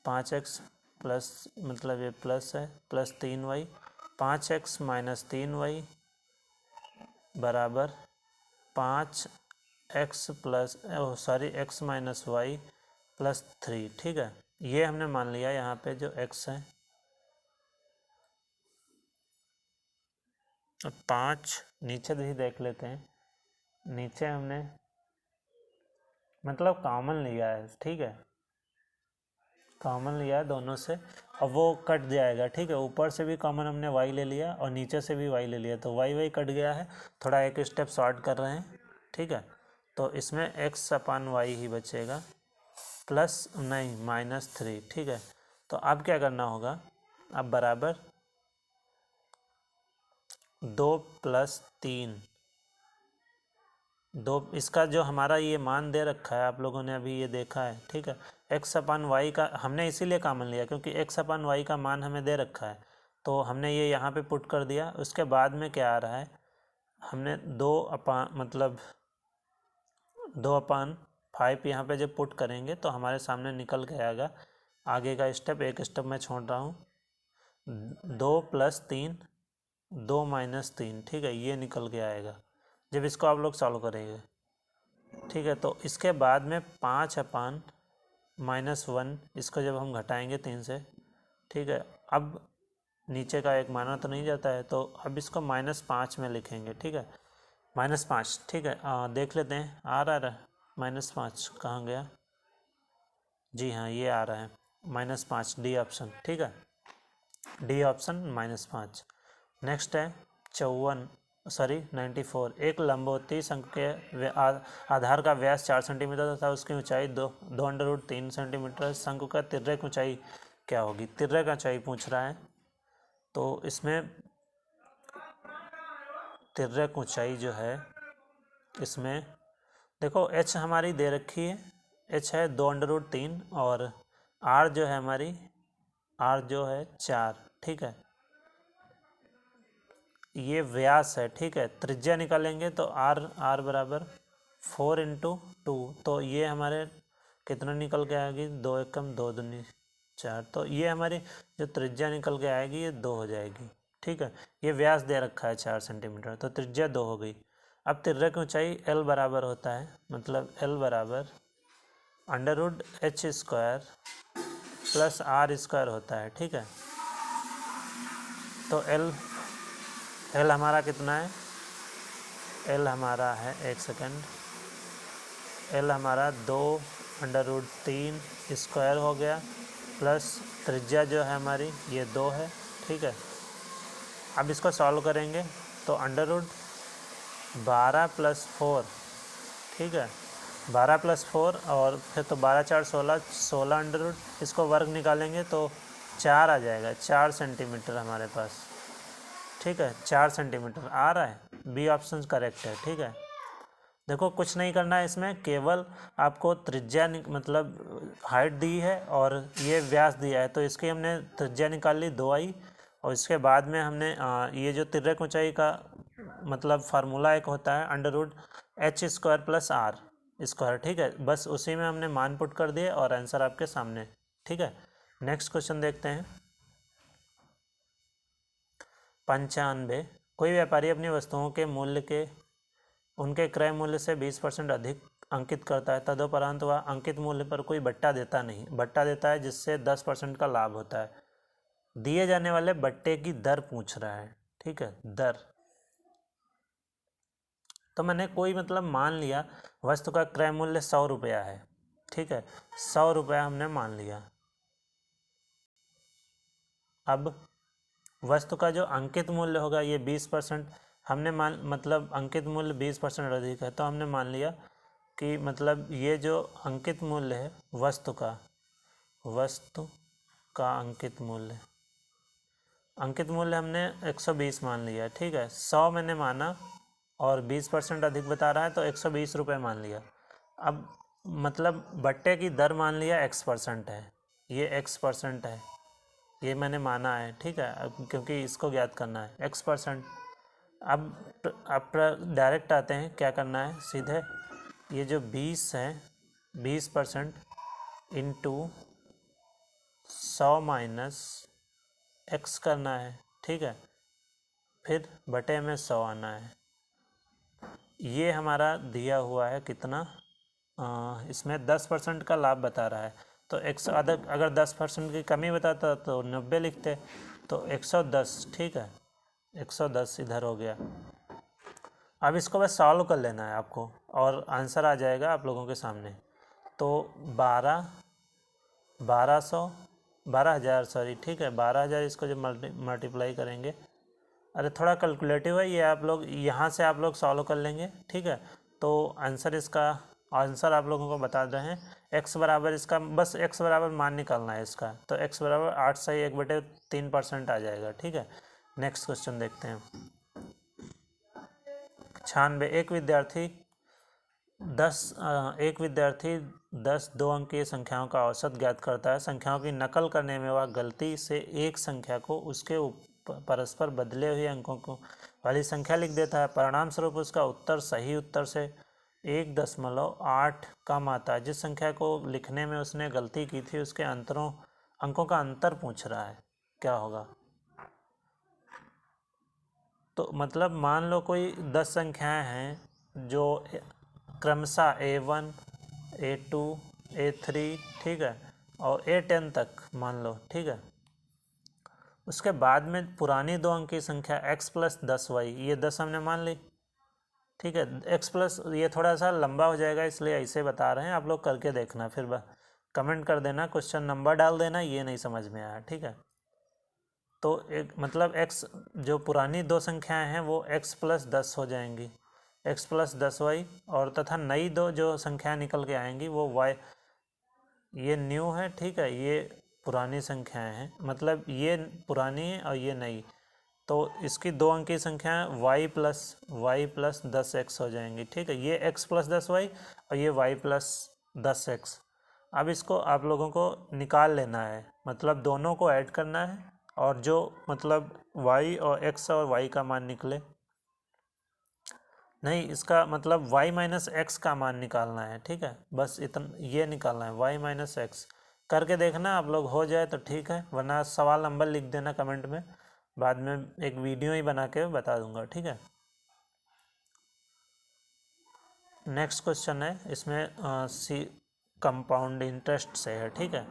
5x प्लस मतलब ये प्लस है, + 3y, 5x - 3y बराबर 5x x - y + 3, ठीक है। ये हमने मान लिया यहाँ पे जो x है, 5 नीचे भी देख लेते हैं, नीचे हमने मतलब कॉमन लिया है, ठीक है, कॉमन लिया है दोनों से। अब वो कट जाएगा, ठीक है, ऊपर से भी कॉमन हमने y ले लिया और नीचे से भी y ले लिया, तो y कट गया है। थोड़ा एक स्टेप शॉर्ट कर रहे हैं, ठीक है। तो इसमें x/y ही बचेगा, प्लस नहीं -3, ठीक है। तो अब क्या करना होगा, अब बराबर 2 + 3, 2, इसका जो हमारा ये मान दे रखा है आप लोगों ने अभी ये देखा है, ठीक है। x/y का हमने इसीलिए कॉमन लिया क्योंकि x/y का मान हमें दे रखा है, तो हमने ये यहाँ पे पुट कर दिया। उसके बाद में क्या आ रहा है, हमने 2/5 यहाँ पे जब पुट करेंगे तो हमारे सामने निकल के आएगा। आगे का स्टेप, एक स्टेप मैं छोड़ रहा हूँ, 2 + 3, 2 - 3, ठीक है, ये निकल के आएगा जब इसको आप लोग सॉल्व करेंगे, ठीक है। तो इसके बाद में 5/-1, इसको जब हम घटाएंगे 3 से, ठीक है। अब नीचे का एक माना तो नहीं जाता है, तो अब इसको -5 में लिखेंगे, ठीक है, -5, ठीक है। देख लेते हैं आ रहा है -5 कहाँ गया, जी हाँ ये आ रहा है -5, डी ऑप्शन, ठीक है, डी ऑप्शन -5। नेक्स्ट है 94, एक लंबवती शंकु के आधार का व्यास 4 सेंटीमीटर तथा उसकी ऊंचाई 2√3 सेंटीमीटर। शंकु का तिर्यक ऊंचाई क्या होगी, तिर्यक ऊंचाई पूछ रहा है। तो इसमें तिर्यक ऊंचाई जो है, इसमें देखो h हमारी दे रखी है, h है 2√3 और r जो है हमारी, r जो है 4, ठीक है, ये व्यास है, ठीक है। त्रिज्या निकालेंगे तो r बराबर 4 × 2, तो ये हमारे कितना निकल के आएगी, 2 एकम 2 दूनी 4, तो ये हमारी जो त्रिज्या निकल के आएगी ये 2 हो जाएगी, ठीक है। ये व्यास दे रखा है 4 सेंटीमीटर, तो त्रिज्या 2 हो गई। अब तिर्यक की ऊंचाई l बराबर होता है, मतलब l बराबर √h² + r² होता है, ठीक है। तो l हमारा कितना है, l हमारा है, एक सेकेंड, l हमारा 2√3² हो गया, प्लस त्रिज्या जो है हमारी ये 2 है, ठीक है। अब इसको सॉल्व करेंगे तो √12 + 4, ठीक है, 12 + 4 और फिर तो 12 × 4 = 16, इसको वर्ग निकालेंगे तो 4 आ जाएगा, 4 सेंटीमीटर हमारे पास, ठीक है, 4 सेंटीमीटर आ रहा है, बी ऑप्शन करेक्ट है, ठीक है। देखो कुछ नहीं करना है इसमें, केवल आपको त्रिज्या मतलब हाइट दी है और ये व्यास दिया है, तो इसकी हमने त्रिज्या निकाल ली 2i, और इसके बाद में हमने ये जो तिर्यक ऊंचाई का मतलब फार्मूला एक होता है √h² + r², ठीक है, बस उसी में हमने मान पुट कर दिए और आंसर आपके सामने, ठीक है। नेक्स्ट क्वेश्चन देखते हैं। 95, कोई व्यापारी अपनी वस्तुओं के मूल्य के उनके क्रय मूल्य से 20% अधिक अंकित करता है, तदुपरांत वह अंकित मूल्य पर कोई बट्टा देता नहीं, बट्टा देता है जिससे 10% का लाभ होता है। दिए जाने वाले बट्टे की दर पूछ रहा है, ठीक है, दर। तो मैंने कोई मतलब मान लिया वस्तु का क्रय मूल्य 100 रुपया है, ठीक है, 100 रुपया हमने मान लिया। अब वस्तु का जो अंकित मूल्य होगा ये 20%, हमने मतलब अंकित मूल्य 20% अधिक है, तो हमने मान लिया कि मतलब ये जो अंकित मूल्य है वस्तु का अंकित मूल्य हमने 120 मान लिया, ठीक है। 100 मैंने माना और 20% अधिक बता रहा है तो 120 रुपये मान लिया। अब मतलब बट्टे की दर मान लिया x% है, ये x% है, ये मैंने माना है, ठीक है, अब क्योंकि इसको ज्ञात करना है x%। अब डायरेक्ट आते हैं, क्या करना है, सीधे ये जो 20 है 20% × 100 - x करना है, ठीक है, फिर बटे में 100 आना है। ये हमारा दिया हुआ है कितना, इसमें 10% का लाभ बता रहा है, तो अगर 10% की कमी बताता तो 90 लिखते, तो 110, ठीक है, 110 इधर हो गया। अब इसको बस सॉल्व कर लेना है आपको और आंसर आ जाएगा आप लोगों के सामने। तो 12,000 सॉरी, ठीक है, 12,000 इसको जब मल्टीप्लाई करेंगे, अरे थोड़ा कैलकुलेटिव है ये, आप लोग यहाँ से आप लोग सॉल्व कर लेंगे, ठीक है। तो आंसर आप लोगों को बता रहे हैं। x बराबर इसका बस x बराबर मान निकालना है इसका, तो x बराबर 8 सही 1/3% आ जाएगा, ठीक है। नेक्स्ट क्वेश्चन देखते हैं। 96 एक विद्यार्थी 10 दो अंकीय संख्याओं का औसत ज्ञात करता है। संख्याओं की नकल करने में वह गलती से एक संख्या को उसके परस्पर बदले हुए अंकों को वाली संख्या लिख देता है। परिणाम स्वरूप उसका उत्तर सही उत्तर से 1.8 कम आता है। जिस संख्या को लिखने में उसने गलती की थी उसके अंकों का अंतर पूछ रहा है, क्या होगा। तो मतलब मान लो कोई 10 संख्याएं हैं जो क्रमशः A1 A2 A3, ठीक है, और A10 तक मान लो, ठीक है। उसके बाद में पुरानी 2 अंक की संख्या x + 10y, ये 10 हमने मान ली, ठीक है। x प्लस ये थोड़ा सा लंबा हो जाएगा इसलिए ऐसे बता रहे हैं, आप लोग करके देखना, फिर कमेंट कर देना, क्वेश्चन नंबर डाल देना ये नहीं समझ में आया, ठीक है। तो एक मतलब x जो पुरानी 2 संख्याएं हैं वो x + 10 हो जाएंगी, x + 10y, और तथा नई 2 जो संख्याएं निकल के आएंगी वो y, ये न्यू है, ठीक है, ये पुरानी संख्याएं हैं, मतलब ये पुरानी है और ये नई। तो इसकी 2 अंक की संख्या y + 10x हो जाएंगी, ठीक है। ये x + 10y और ये y + 10x। अब इसको आप लोगों को निकाल लेना है, मतलब दोनों को ऐड करना है और जो मतलब y और x और y का मान निकले, नहीं इसका मतलब y - x का मान निकालना है, ठीक है। बस इतना ये निकालना है, y - x करके देखना आप लोग, हो जाए तो ठीक है, वरना सवाल नंबर लिख देना कमेंट में, बाद में एक वीडियो ही बना के बता दूंगा, ठीक है। नेक्स्ट क्वेश्चन है, इसमें सी कंपाउंड इंटरेस्ट से है, ठीक है।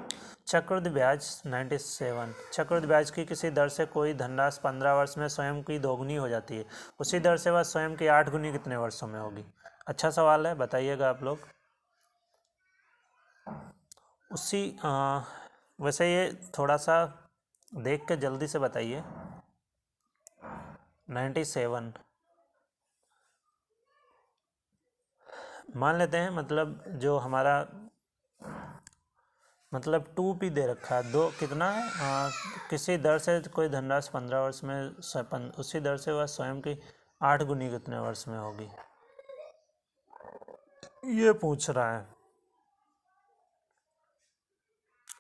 चक्रवृद्धि ब्याज 97। चक्रवृद्धि ब्याज की किसी दर से कोई धनराशि 15 वर्ष में स्वयं की दोगुनी हो जाती है, उसी दर से वह स्वयं की 8 गुनी कितने वर्षों में होगी। अच्छा सवाल है, बताइएगा आप लोग। वैसे ये थोड़ा सा देख के जल्दी से बताइए। 97 मान लेते हैं, मतलब जो हमारा मतलब 2p दे रखा है, दो कितना है, किसी दर से कोई धनराशि 15 वर्ष में उसी दर से वह स्वयं की 8 गुनी कितने वर्ष में होगी, ये पूछ रहा है।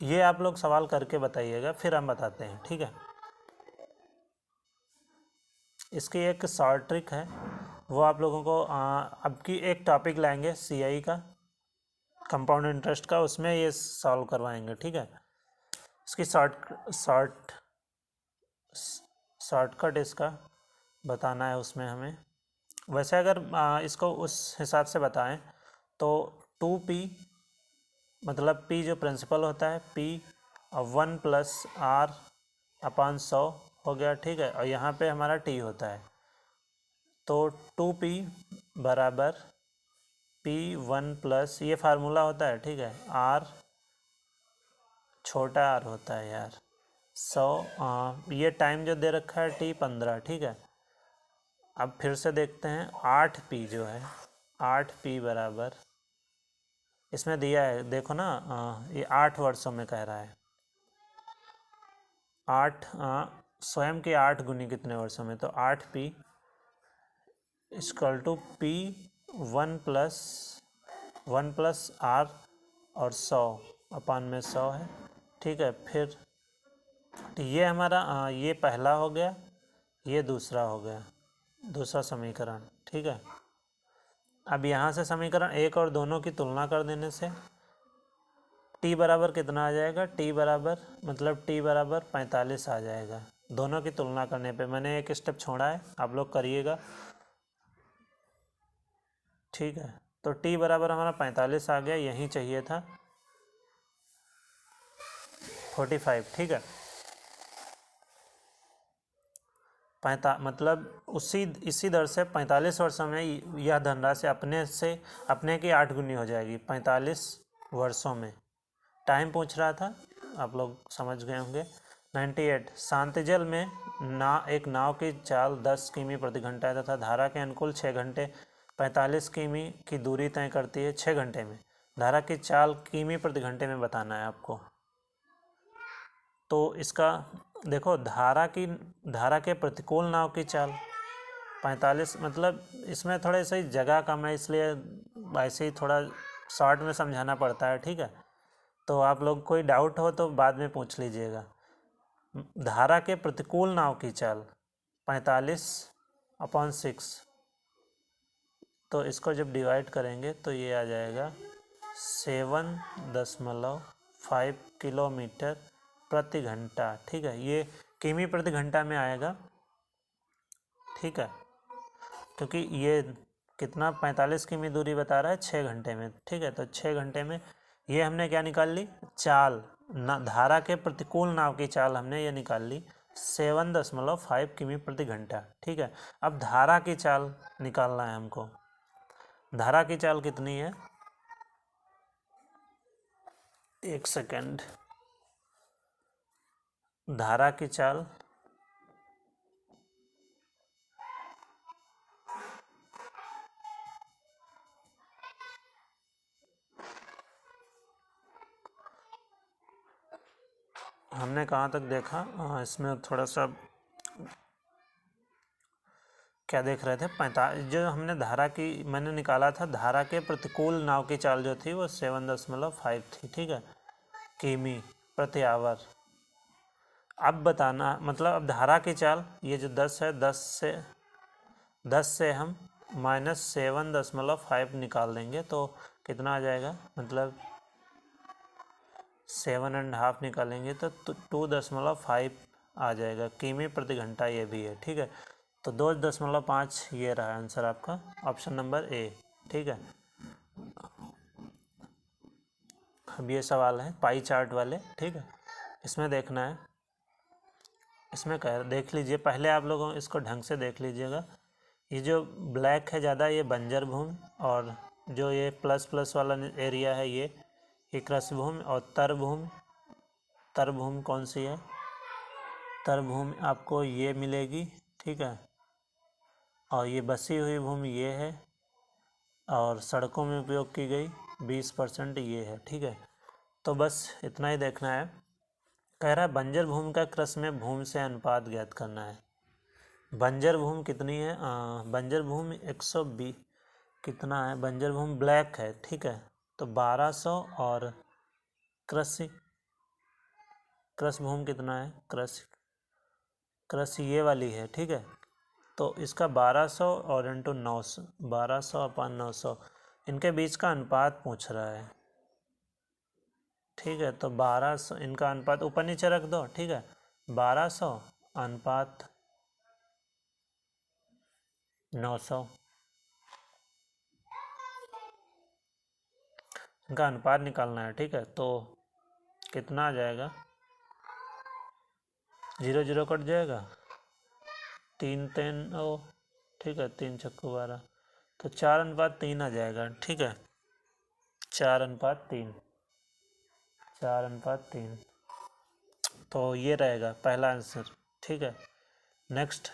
ये आप लोग सवाल करके बताइएगा, फिर हम बताते हैं, ठीक है। इसकी एक शॉर्ट ट्रिक है, वो आप लोगों को अब की एक टॉपिक लाएंगे CI का, कंपाउंड इंटरेस्ट का, उसमें ये सॉल्व करवाएंगे, ठीक है। इसकी शॉर्टकट इसका बताना है उसमें हमें। वैसे अगर इसको उस हिसाब से बताएं तो 2p मतलब p जो प्रिंसिपल होता है p और 1 + r/100 हो गया, ठीक है, और यहाँ पे हमारा t होता है, तो 2p बराबर p1 + ये फार्मूला होता है, ठीक है, r छोटा r होता है यार, 100, ये टाइम जो दे रखा है t 15, ठीक है। अब फिर से देखते हैं, 8p जो है 8p बराबर, इसमें दिया है देखो ना, ये 8 वर्षों में कह रहा है, 8 स्वयं के 8 गुनी कितने वर्षों में, तो 8p = p 1 + r और 100/100 है, ठीक है। फिर ये हमारा ये पहला हो गया, ये दूसरा हो गया, दूसरा समीकरण, ठीक है। अब यहाँ से समीकरण 1 और दोनों की तुलना कर देने से t बराबर कितना आ जाएगा, t बराबर 45 आ जाएगा, दोनों की तुलना करने पे। मैंने एक स्टेप छोड़ा है, आप लोग करिएगा, ठीक है। तो t बराबर हमारा 45 आ गया, यही चाहिए था 45, ठीक है। मतलब इसी दर से 45 वर्षों में यह धनराशि अपने की 8 गुनी हो जाएगी 45 वर्षों में। टाइम पूछ रहा था, आप लोग समझ गए होंगे। 98 शांत जल में एक नाव की चाल 10 किमी प्रति घंटा है तथा धारा के अनुकूल 6 घंटे 45 किमी की दूरी तय करती है। 6 घंटे में धारा की चाल किमी प्रति घंटे में बताना है आपको। तो इसका देखो, धारा के प्रतिकूल नाव की चाल 45, मतलब इसमें थोड़े सही जगह कम है, इसलिए ऐसे ही थोड़ा शॉर्ट में समझाना पड़ता है, ठीक है। तो आप लोग कोई डाउट हो तो बाद में पूछ लीजिएगा। धारा के प्रतिकूल नाव की चाल 45/6, तो इसको जब डिवाइड करेंगे तो ये आ जाएगा 7.5 किलोमीटर प्रति घंटा, ठीक है। ये किमी प्रति घंटा में आएगा, ठीक है, क्योंकि ये कितना 45 किमी दूरी बता रहा है 6 घंटे में, ठीक है। तो 6 घंटे में ये हमने क्या निकाल ली, चाल धारा के प्रतिकूल नाव की चाल हमने ये निकाल ली 7.5 किमी प्रति घंटा, ठीक है। अब धारा की चाल निकालना है हमको। धारा की चाल कितनी है, एक सेकेंड। धारा की चाल हमने कहाँ तक देखा, इसमें थोड़ा सा क्या देख रहे थे, 45 जो हमने धारा की मैंने निकाला था, धारा के प्रतिकूल नाव की चाल जो थी वो 7.5 थी, ठीक है, किमी प्रति आवर। अब बताना, मतलब अब धारा की चाल ये जो 10 है, 10 से हम -7.5 निकाल देंगे तो कितना आ जाएगा, मतलब 7.5 निकालेंगे तो 2.5 आ जाएगा किमी प्रति घंटा, ये भी है, ठीक है। तो 2.5 ये रहा आंसर आपका, ऑप्शन नंबर ए, ठीक है। अब ये सवाल है पाई चार्ट वाले, ठीक है। इसमें देखना है, इसमें देख लीजिए, पहले आप लोगों इसको ढंग से देख लीजिएगा। ये जो ब्लैक है ज़्यादा, ये बंजर भूमि, और जो ये प्लस प्लस वाला एरिया है ये कृषि भूमि, और तरभूमि कौन सी है, तरभूमि आपको ये मिलेगी, ठीक है। और ये बसी हुई भूमि ये है, और सड़कों में उपयोग की गई 20% ये है, ठीक है। तो बस इतना ही देखना है। कह रहा है बंजर भूमि का कृषि में भूमि से अनुपात ज्ञात करना है। बंजर भूमि कितनी है, बंजर भूमि 120 कितना है, बंजर भूमि ब्लैक है, ठीक है। तो 1200, और कृषि भूमि कितना है, कृषि ये वाली है, ठीक है। तो इसका 1200 और इंटू 900, 1200/900, इनके बीच का अनुपात पूछ रहा है, ठीक है। तो 1200 इनका अनुपात ऊपर नीचे रख दो, ठीक है। 1200 अनुपात 900, इनका अनुपात निकालना है, ठीक है। तो कितना आ जाएगा, 0 0 कट जाएगा, 3 3 ओ, ठीक है, 3 छक्कू 12, तो 4/3 आ जाएगा, ठीक है। 4/3, 4/3, तो ये रहेगा पहला आंसर, ठीक है। नेक्स्ट,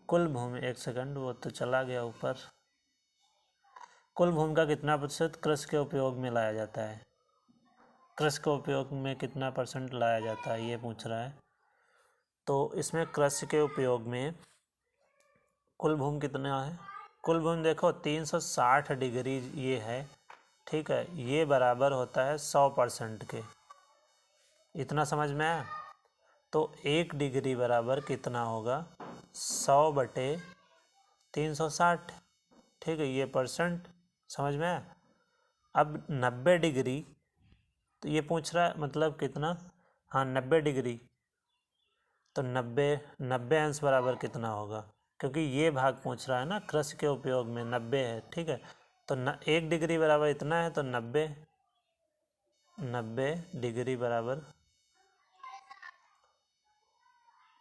कुल भूमि, एक सेकंड, वो तो चला गया ऊपर। कुल भूमि का कितना प्रतिशत कृषि के उपयोग में लाया जाता है, कृषि के उपयोग में कितना % लाया जाता है, ये पूछ रहा है। तो इसमें कृषि के उपयोग में कुल भूमि कितना है, कुल भूमि देखो 360 डिग्री ये है, ठीक है। ये बराबर होता है 100% के, इतना समझ में आया। तो 1 डिग्री बराबर कितना होगा, 100/360, ठीक है, ये % समझ में आया। अब 90 डिग्री, तो ये पूछ रहा है मतलब कितना, हाँ 90 डिग्री, तो 90 अंश बराबर कितना होगा, क्योंकि ये भाग पूछ रहा है ना, कृषि के उपयोग में 90 है, ठीक है। तो 1 डिग्री बराबर इतना है, तो 90 डिग्री बराबर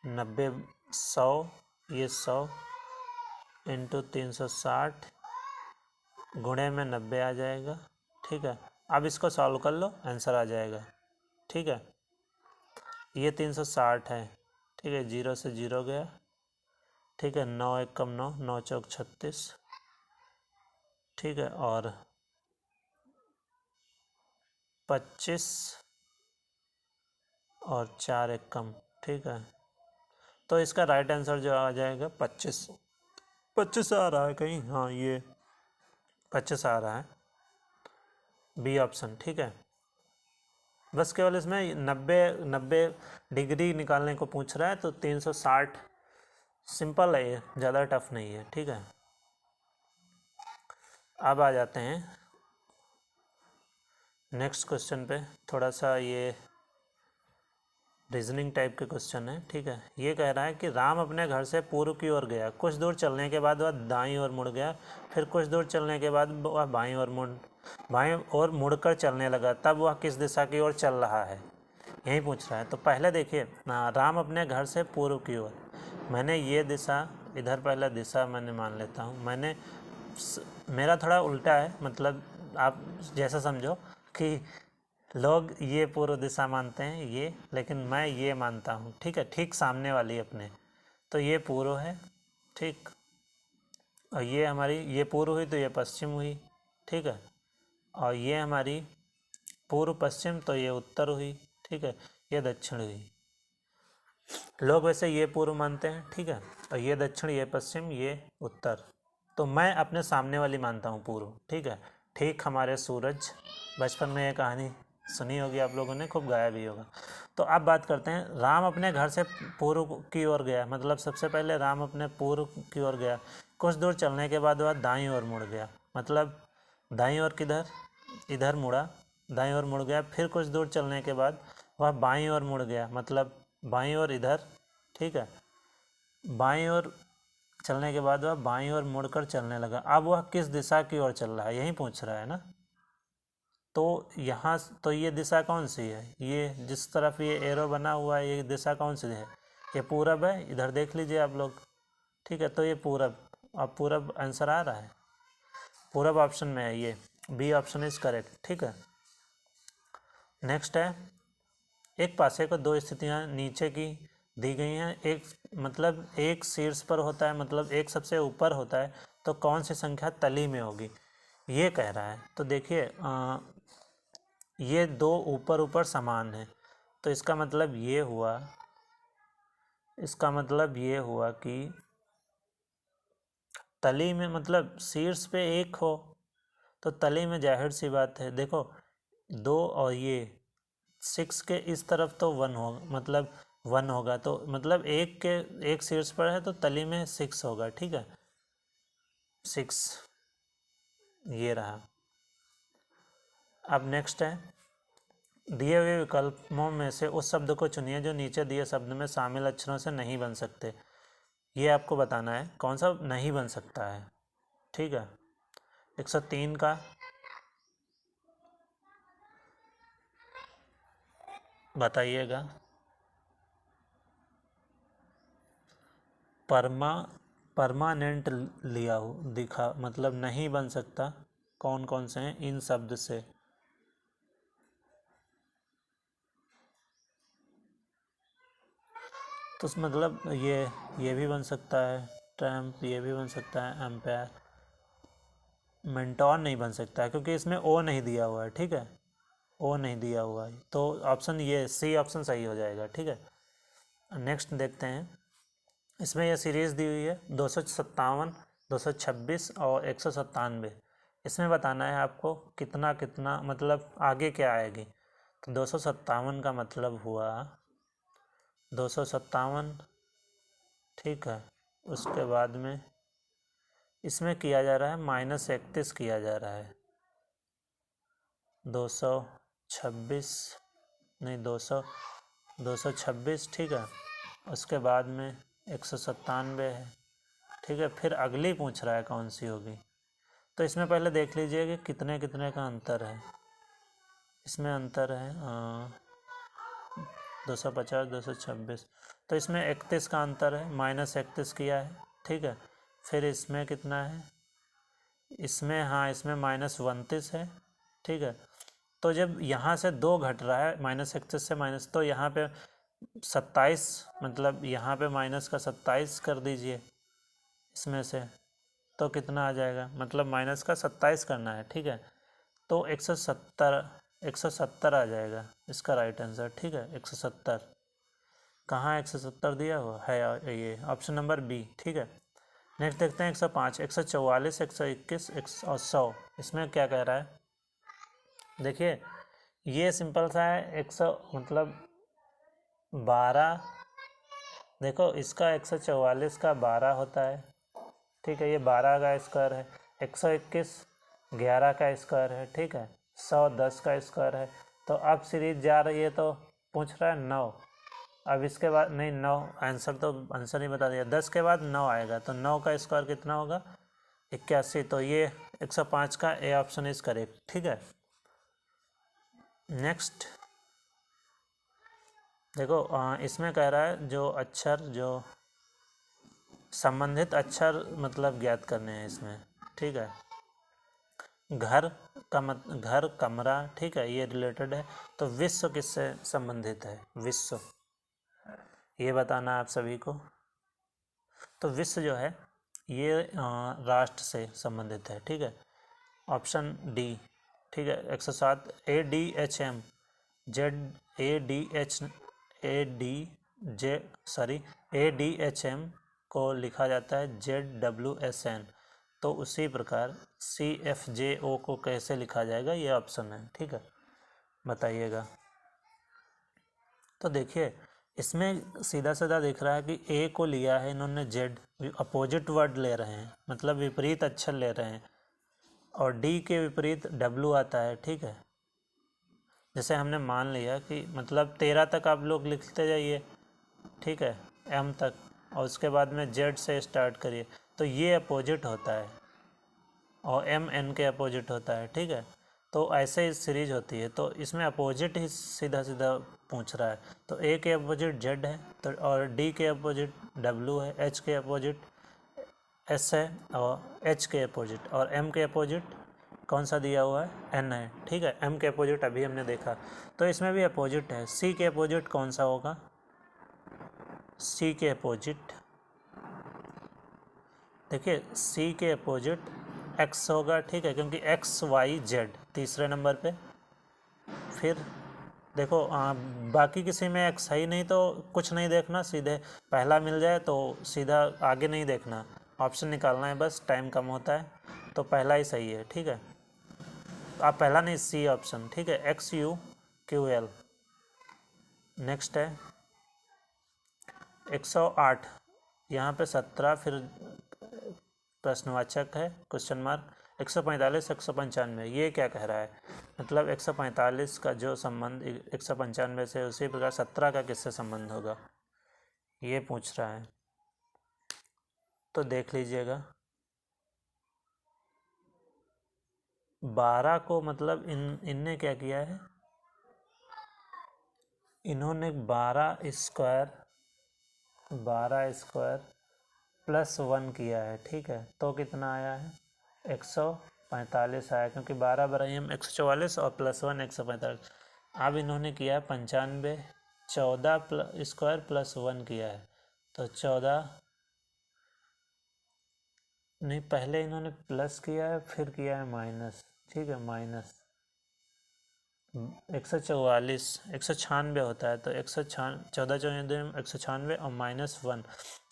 90 100, ये 100 इंटू 360 गुणे में 90 आ जाएगा। ठीक है, अब इसको सॉल्व कर लो, आंसर आ जाएगा। ठीक है, ये 360 है। ठीक है, 0 से 0 गया। ठीक है, 9 1 कम 9, 9 चौक 36। ठीक है, और 25 और 4 1 कम। ठीक है, तो इसका राइट आंसर जो आ जाएगा 25। 25 आ रहा है कहीं, हाँ ये 25 आ रहा है, बी ऑप्शन। ठीक है, बस केवल इसमें 90 डिग्री निकालने को पूछ रहा है, तो 360 सिंपल है, ये ज़्यादा टफ नहीं है। ठीक है, अब आ जाते हैं नेक्स्ट क्वेश्चन पे। थोड़ा सा ये रीजनिंग टाइप के क्वेश्चन है। ठीक है, ये कह रहा है कि राम अपने घर से पूर्व की ओर गया, कुछ दूर चलने के बाद वह दाईं ओर मुड़ गया, फिर कुछ दूर चलने के बाद वह बाईं ओर मुड़कर चलने लगा, तब वह किस दिशा की ओर चल रहा है, यही पूछ रहा है। तो पहले देखिए, राम अपने घर से पूर्व की ओर, मैंने ये दिशा इधर, पहला दिशा मैंने मान लेता हूँ, मेरा थोड़ा उल्टा है, मतलब आप जैसा समझो कि लोग ये पूर्व दिशा मानते हैं ये, लेकिन मैं ये मानता हूँ। ठीक है, ठीक सामने वाली अपने, तो ये पूर्व है। ठीक, और ये हमारी, ये पूर्व हुई तो ये पश्चिम हुई। ठीक है, और ये हमारी पूर्व पश्चिम, तो ये उत्तर हुई। ठीक है, ये दक्षिण हुई। लोग वैसे ये पूर्व मानते हैं। ठीक है, और ये दक्षिण, ये पश्चिम, ये उत्तर, तो मैं अपने सामने वाली मानता हूँ पूर्व। ठीक है, ठीक हमारे सूरज, बचपन में ये कहानी सुनी होगी आप लोगों ने, खूब गाया भी होगा। तो अब बात करते हैं, राम अपने घर से पूर्व की ओर गया, मतलब सबसे पहले राम अपने पूर्व की ओर गया, कुछ दूर चलने के बाद वह दाईं ओर मुड़ गया, मतलब दाईं ओर किधर, इधर मुड़ा, दाईं ओर मुड़ गया, फिर कुछ दूर चलने के बाद वह बाईं ओर मुड़ गया, मतलब बाईं ओर इधर। ठीक है, बाईं ओर चलने के बाद वह बाईं ओर मुड़कर चलने लगा, अब वह किस दिशा की ओर चल रहा है, यही पूछ रहा है ना। तो यहाँ तो ये दिशा कौन सी है, ये जिस तरफ ये एरो बना हुआ है, ये दिशा कौन सी है, ये पूरब है, इधर देख लीजिए आप लोग। ठीक है, तो ये पूरब, अब पूरब आंसर आ रहा है, पूरब ऑप्शन में है, ये बी ऑप्शन इज करेक्ट। ठीक है, नेक्स्ट है, एक पासे को दो स्थितियां नीचे की दी गई हैं, एक मतलब एक शीर्ष पर होता है, मतलब एक सबसे ऊपर होता है, तो कौन सी संख्या तली में होगी, ये कह रहा है। तो देखिए, ये दो ऊपर ऊपर समान है, तो इसका मतलब ये हुआ, इसका मतलब ये हुआ कि तली में, मतलब शीर्ष पे एक हो तो तली में, जाहिर सी बात है, देखो दो और ये 6 के इस तरफ तो 1 होगा, मतलब 1 होगा, तो मतलब एक शीर्ष पर है तो तली में 6 होगा। ठीक है, 6 ये रहा। अब नेक्स्ट है, दिए हुए विकल्पों में से उस शब्द को चुनिए जो नीचे दिए शब्द में शामिल अक्षरों से नहीं बन सकते, ये आपको बताना है कौन सा नहीं बन सकता है। ठीक है, 103 का बताइएगा। परमानेंट लिया हो दिखा, मतलब नहीं बन सकता, कौन कौन से हैं इन शब्द से। तो मतलब ये भी बन सकता है, ट्रैम्प ये भी बन सकता है, एम्पायर, मेंटोर नहीं बन सकता है क्योंकि इसमें ओ नहीं दिया हुआ है। ठीक है, ओ नहीं दिया हुआ है, तो ऑप्शन ये सी ऑप्शन सही हो जाएगा। ठीक है, नेक्स्ट देखते हैं, इसमें यह सीरीज़ दी हुई है 257, 226 और 197। इसमें बताना है आपको कितना कितना, मतलब आगे क्या आएगी। तो 257 का मतलब हुआ 257। ठीक है, उसके बाद में इसमें किया जा रहा है -31 किया जा रहा है, 226 नहीं 226। ठीक है, उसके बाद में 197 है। ठीक है, फिर अगली पूछ रहा है कौन सी होगी, तो इसमें पहले देख लीजिए कि कितने कितने का अंतर है। इसमें अंतर है 250, 226, तो इसमें 31 का अंतर है, -31 किया है, ठीक है। फिर इसमें कितना है, इसमें हाँ इसमें -29 है, ठीक है। तो जब यहाँ से 2 घट रहा है -31 से माइनस, तो यहाँ पे 27, मतलब यहाँ पे माइनस का 27 कर दीजिए इसमें से, तो कितना आ जाएगा, मतलब माइनस का 27 करना है, ठीक है। तो 170 आ जाएगा इसका राइट आंसर, ठीक है। 170 कहाँ 170 दिया हुआ है, ये ऑप्शन नंबर बी, ठीक है। नेक्स्ट देखते हैं 105, 144, 121, 100, इसमें क्या कह रहा है, देखिए ये सिंपल सा है। 100 मतलब 12, देखो इसका 144 का 12 होता है, ठीक है, ये 12 का स्क्वायर है। 121 11 का स्क्वायर है, ठीक है। 100 10 का स्क्वायर है। तो अब सीरीज जा रही है, तो पूछ रहा है 9। अब इसके बाद नहीं 9, आंसर ही बता दिया। 10 के बाद 9 आएगा, तो 9 का स्क्वायर कितना होगा, 81। तो ये 105 का ए ऑप्शन इज करेक्ट, ठीक है। नेक्स्ट देखो इसमें कह रहा है जो अक्षर, जो संबंधित अक्षर मतलब ज्ञात करने हैं इसमें, ठीक है। घर घर कमरा, ठीक है, ये रिलेटेड है। तो विश्व किससे संबंधित है, विश्व, ये बताना है आप सभी को। तो विश्व जो है ये राष्ट्र से संबंधित है, ठीक है। ऑप्शन डी, ठीक है। 107 ADHM ADHM को लिखा जाता है ZWSN। तो उसी प्रकार CFJO को कैसे लिखा जाएगा, ये ऑप्शन है, ठीक है, बताइएगा। तो देखिए इसमें सीधा सीधा दिख रहा है कि ए को लिया है इन्होंने जेड, अपोजिट वर्ड ले रहे हैं, मतलब विपरीत अक्षर ले रहे हैं, और डी के विपरीत डब्लू आता है, ठीक है। जैसे हमने मान लिया कि मतलब 13 तक आप लोग लिखते जाइए, ठीक है, एम तक, और उसके बाद में जेड से स्टार्ट करिए, तो ये अपोजिट होता है, और एम एन के अपोजिट होता है, ठीक है। तो ऐसे ही सीरीज होती है, तो इसमें अपोजिट ही सीधा सीधा पूछ रहा है। तो ए के अपोजिट जेड है, तो और डी के अपोजिट डब्लू है, एच के अपोजिट एस है, और एच के अपोजिट, और एम के अपोजिट कौन सा दिया हुआ है, एन है, ठीक है। एम के अपोजिट अभी हमने देखा, तो इसमें भी अपोजिट है। सी के अपोजिट कौन सा होगा, सी के अपोजिट, देखिए सी के अपोजिट एक्स होगा, ठीक है, क्योंकि एक्स वाई जेड तीसरे नंबर पे। फिर देखो बाकी किसी में एक्स है ही नहीं, तो कुछ नहीं देखना, सीधे पहला मिल जाए तो सीधा आगे नहीं देखना, ऑप्शन निकालना है बस, टाइम कम होता है। तो पहला ही सही है, ठीक है। आप पहला नहीं, सी ऑप्शन, ठीक है, XUQL। नेक्स्ट है 108, यहाँ पे 17, फिर प्रश्नवाचक है, क्वेश्चन मार्क। 145, 195, ये क्या कह रहा है, मतलब 145 का जो संबंध 195 से, उसी प्रकार 17 का किससे संबंध होगा, ये पूछ रहा है। तो देख लीजिएगा, 12 को मतलब इनने क्या किया है, इन्होंने 12 स्क्वायर +1 किया है, ठीक है। तो कितना आया है, 145 आया, क्योंकि 12 बराई हम 144 और +1 145। अब इन्होंने किया है 95, 14 स्क्वायर +1 किया है, तो 14 नहीं, पहले इन्होंने प्लस किया है, फिर किया है माइनस, ठीक है, माइनस 144, 196 होता है, तो 14 और -1,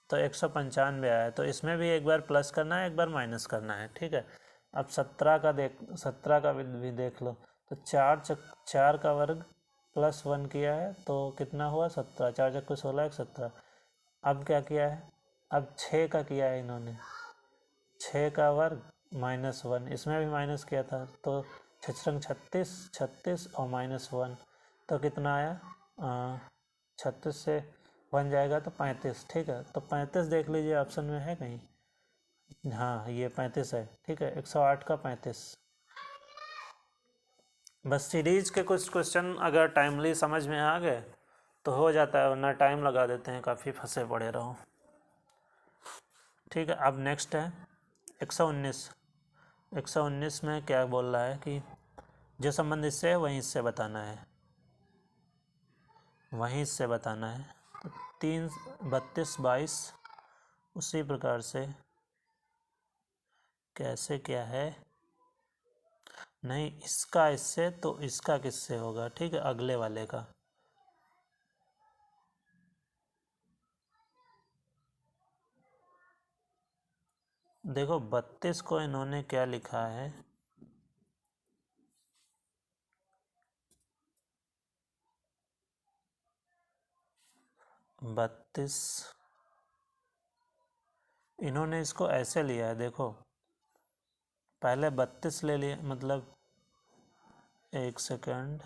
तो 195 आया है। तो इसमें भी एक बार प्लस करना है, एक बार माइनस करना है, ठीक है। अब 17 का भी देख लो, तो 4 का वर्ग +1 किया है, तो कितना हुआ 17, 4 चक्कू 16, 17। अब क्या किया है, अब 6 का किया है इन्होंने, 6 का वर्ग -1, इसमें भी माइनस किया था, तो 6 36, 36 और -1, तो कितना आया, 36 से 1 जाएगा तो 35, ठीक है। तो 35 देख लीजिए ऑप्शन में है कहीं, हाँ ये 35 है, ठीक है। 108 का 35। बस सीरीज के कुछ क्वेश्चन अगर टाइमली समझ में आ गए तो हो जाता है, वरना टाइम लगा देते हैं, काफ़ी फंसे पड़े रहो। ठीक है, अब नेक्स्ट है 119। 119 में क्या बोल रहा है कि जो संबंध इससे है वहीं इससे बताना है, वहीं इससे बताना है। तो 3, 32, 22 उसी प्रकार से कैसे क्या है, नहीं इसका इससे तो इसका किससे होगा, ठीक है, अगले वाले का। देखो 32 को इन्होंने क्या लिखा है, 32 इन्होंने इसको ऐसे लिया है, देखो पहले 32 ले लिया, मतलब एक सेकंड,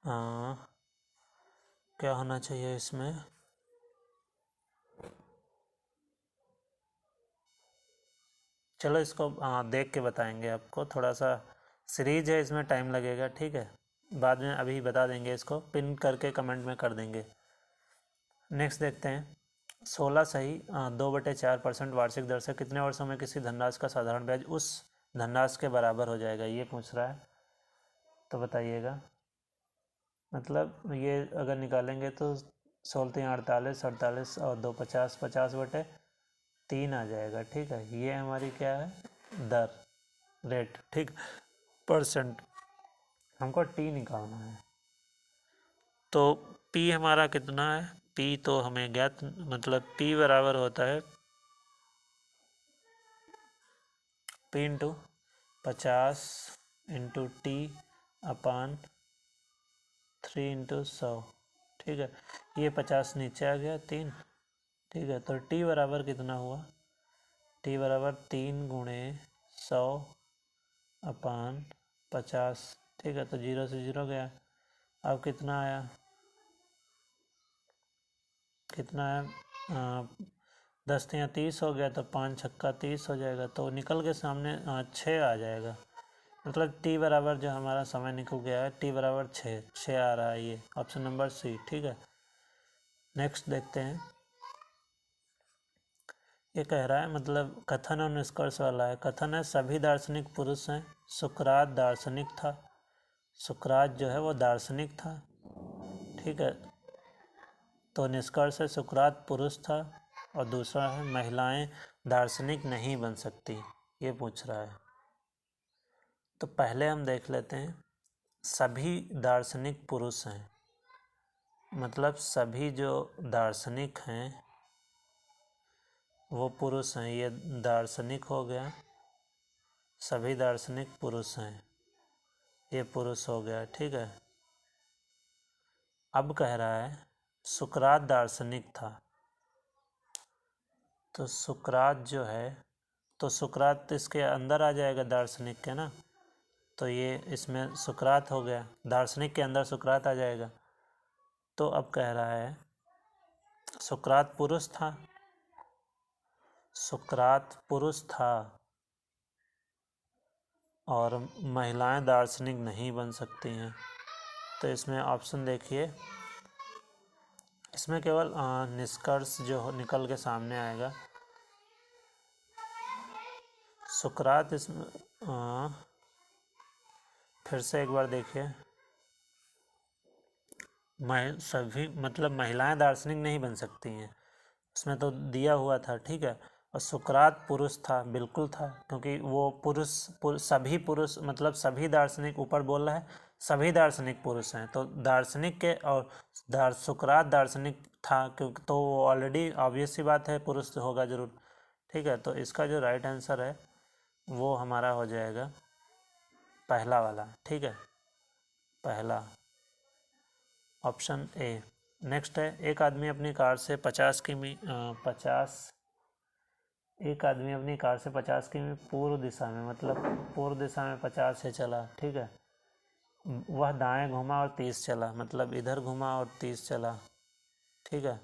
हाँ क्या होना चाहिए इसमें, चलो इसको देख के बताएंगे आपको, थोड़ा सा सीरीज है इसमें टाइम लगेगा, ठीक है, बाद में अभी बता देंगे, इसको पिन करके कमेंट में कर देंगे। नेक्स्ट देखते हैं 16 सही 2/4% वार्षिक दर से कितने वर्षों में किसी धनराशि का साधारण ब्याज उस धनराशि के बराबर हो जाएगा, ये पूछ रहा है। तो बताइएगा, मतलब ये अगर निकालेंगे तो 16×3 = 48, 48 और 2 50, 50/3 आ जाएगा, ठीक है। ये हमारी क्या है, दर, रेट, ठीक, परसेंट, हमको टी निकालना है। तो पी हमारा कितना है, पी तो हमें ज्ञात, मतलब पी बराबर होता है P into 50 into T upon 3×100, ठीक है। ये 50 नीचे आ गया 3, ठीक है। तो टी बराबर कितना हुआ, टी बराबर 3×100 अपान 50, ठीक है। तो 0 से 0 गया, अब कितना आया, कितना है 10×3 = 30 हो गया, तो 5×6 = 30 हो जाएगा, तो निकल के सामने 6 आ जाएगा, मतलब टी बराबर जो हमारा समय निकल गया है टी बराबर 6 आ रहा है, ये ऑप्शन नंबर सी, ठीक है। नेक्स्ट देखते हैं, ये कह रहा है, मतलब कथन और निष्कर्ष वाला है। कथन है सभी दार्शनिक पुरुष हैं, सुकरात दार्शनिक था, सुकरात जो है वो दार्शनिक था, ठीक है। तो निष्कर्ष है सुकरात पुरुष था, और दूसरा है महिलाएं दार्शनिक नहीं बन सकती, ये पूछ रहा है। तो पहले हम देख लेते हैं, सभी दार्शनिक पुरुष हैं, मतलब सभी जो दार्शनिक हैं वो पुरुष हैं, ये दार्शनिक हो गया, सभी दार्शनिक पुरुष हैं, ये पुरुष हो गया, ठीक है। अब कह रहा है सुकरात दार्शनिक था, तो सुकरात जो है, तो सुकरात इसके अंदर आ जाएगा दार्शनिक के ना, तो ये इसमें सुकरात हो गया, दार्शनिक के अंदर सुकरात आ जाएगा। तो अब कह रहा है सुकरात पुरुष था, सुकरात पुरुष था और महिलाएं दार्शनिक नहीं बन सकती हैं। तो इसमें ऑप्शन देखिए, इसमें केवल निष्कर्ष जो निकल के सामने आएगा, सुकरात इसमें फिर से एक बार देखिए, सभी मतलब महिलाएं दार्शनिक नहीं बन सकती हैं, उसमें तो दिया हुआ था, ठीक है। और सुकरात पुरुष था, बिल्कुल था, क्योंकि वो सभी पुरुष, मतलब सभी दार्शनिक, ऊपर बोल रहा है सभी दार्शनिक पुरुष हैं, तो दार्शनिक के और सुकरात दार्शनिक था, क्योंकि तो वो ऑलरेडी ऑब्वियस सी बात है पुरुष होगा जरूर, ठीक है। तो इसका जो राइट आंसर है वो हमारा हो जाएगा पहला वाला, ठीक है, पहला ऑप्शन ए। नेक्स्ट है, एक आदमी अपनी कार से 50 किमी पूर्व दिशा में, मतलब पूर्व दिशा में 50 से चला, ठीक है। वह दाएं घुमा और 30 चला, मतलब इधर घुमा और 30 चला, ठीक है।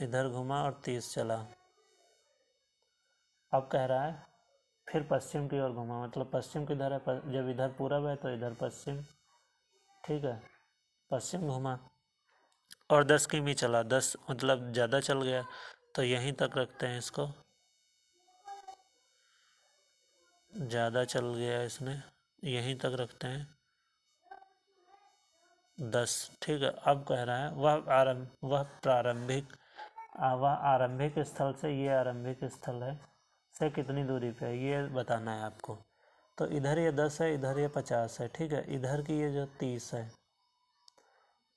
इधर घुमा और 30 चला। अब कह रहा है फिर पश्चिम की ओर घुमा, मतलब पश्चिम किधर है, जब इधर पूरब है तो इधर पश्चिम, ठीक है। पश्चिम घुमा और 10 किमी चला, 10 मतलब ज़्यादा चल गया, तो यहीं तक रखते हैं इसको, ज़्यादा चल गया इसने, यहीं तक रखते हैं 10, ठीक है। अब कह रहा है वह आरंभिक स्थल से, ये आरंभिक स्थल है, से कितनी दूरी पे है ये बताना है आपको। तो इधर ये 10 है, इधर ये 50 है, ठीक है। इधर की ये जो 30 है,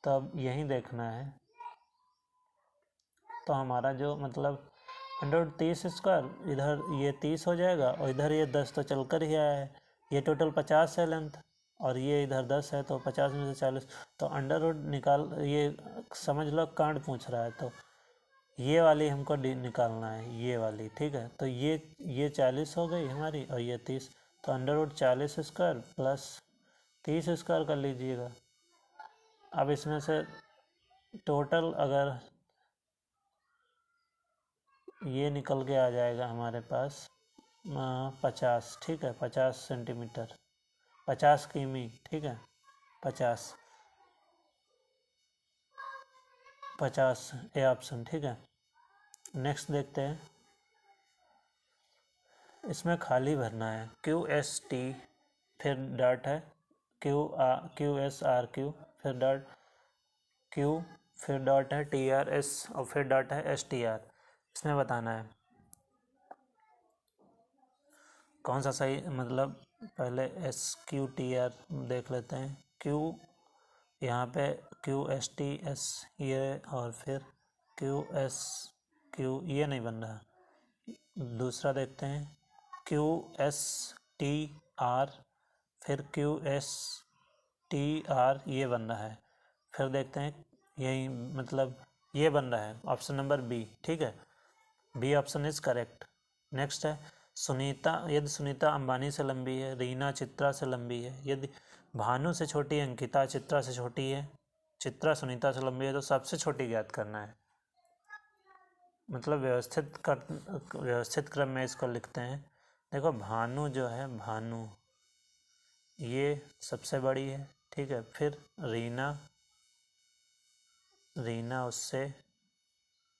तो अब यहीं देखना है। तो हमारा जो मतलब 130 स्क्वायर, इधर ये 30 हो जाएगा और इधर ये 10 तो चल कर ही आया है, ये टोटल 50 है लेंथ, और ये इधर 10 है, तो 50 में से 40, तो अंडर रूट निकाल, ये समझ लो कांड पूछ रहा है, तो ये वाली हमको निकालना है, ये वाली, ठीक है। तो ये 40 हो गई हमारी और ये 30, तो under root 40 square plus 30 square कर लीजिएगा। अब इसमें से टोटल अगर ये निकल के आ जाएगा हमारे पास 50, ठीक है, 50 सेंटीमीटर, 50 किमी, ठीक है, 50 ए ऑप्शन, ठीक है। नेक्स्ट देखते हैं, इसमें खाली भरना है, QST फिर डॉट है, QSRQ फिर डॉट Q फिर डॉट है TRS और फिर डॉट है STR। इसमें बताना है कौन सा सही, मतलब पहले SQTR देख लेते हैं, Q यहाँ पे QSTS ये, और फिर QSQ ये नहीं बन रहा, दूसरा देखते हैं QSTR फिर QSTR ये बन रहा है, फिर देखते हैं यही, मतलब ये बन रहा है ऑप्शन नंबर बी, ठीक है, B option is correct. Next है सुनीता, यदि सुनीता अंबानी से लंबी है, रीना चित्रा से लंबी है, यदि भानु से छोटी है, अंकिता चित्रा से छोटी है, चित्रा सुनीता से लंबी है, तो सबसे छोटी ज्ञात करना है। मतलब व्यवस्थित क्रम में इसको लिखते हैं। देखो भानु जो है, भानु ये सबसे बड़ी है, ठीक है। फिर रीना उससे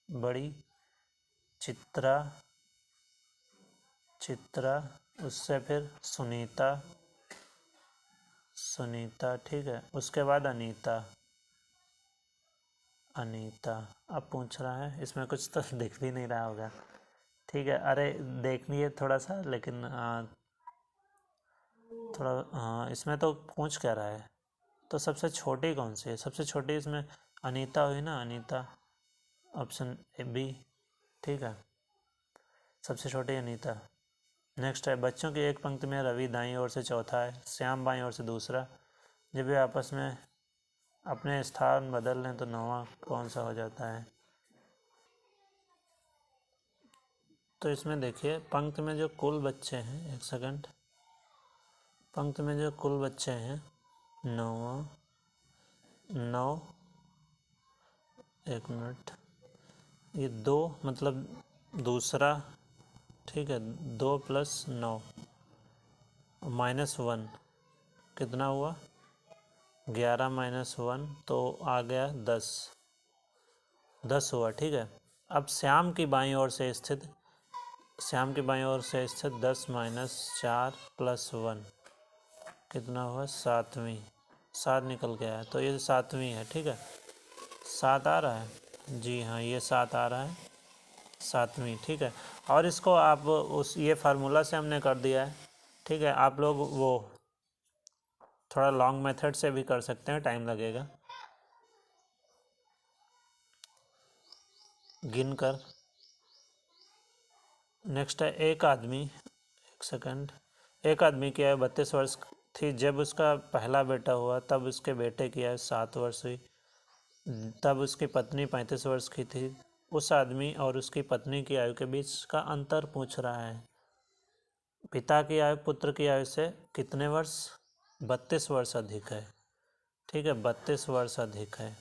बड़ी, चित्रा उससे फिर सुनीता, ठीक है। उसके बाद अनीता। अब पूछ रहा है, इसमें कुछ तो दिख भी नहीं रहा होगा, ठीक है। अरे देखनी है थोड़ा सा, लेकिन थोड़ा इसमें तो पूछ क्या रहा है, तो सबसे छोटी कौन सी है, सबसे छोटी इसमें अनीता हुई ना, अनीता, ऑप्शन बी, ठीक है, सबसे छोटी अनीता। नेक्स्ट है बच्चों की एक पंक्ति में रवि दाईं ओर से चौथा है, श्याम बाईं ओर से दूसरा, जब वे आपस में अपने स्थान बदल लें तो नौवां कौन सा हो जाता है। तो इसमें देखिए पंक्ति में जो कुल बच्चे हैं, एक सेकंड, पंक्ति में जो कुल बच्चे हैं 9, एक मिनट, ये 2 मतलब दूसरा, ठीक है, 2 + 9 -1 कितना हुआ, 11 - 1 तो आ गया 10 हुआ, ठीक है। अब श्याम की बाईं ओर से स्थित 10 - 4 + 1 कितना हुआ, 7वीं, 7 निकल के आया, तो ये 7वीं है, ठीक है। 7 आ रहा है, जी हाँ ये 7 आ रहा है, 7वीं, ठीक है। और इसको आप ये फार्मूला से हमने कर दिया है, ठीक है। आप लोग वो थोड़ा लॉन्ग मेथड से भी कर सकते हैं, टाइम लगेगा गिनकर। नेक्स्ट है एक आदमी की आयु 32 वर्ष थी जब उसका पहला बेटा हुआ, तब उसके बेटे की आयु 7 वर्ष हुई, तब उसकी पत्नी 35 वर्ष की थी। उस आदमी और उसकी पत्नी की आयु के बीच का अंतर पूछ रहा है। पिता की आयु पुत्र की आयु से कितने वर्ष, 32 वर्ष अधिक है, ठीक है, 32 वर्ष अधिक है,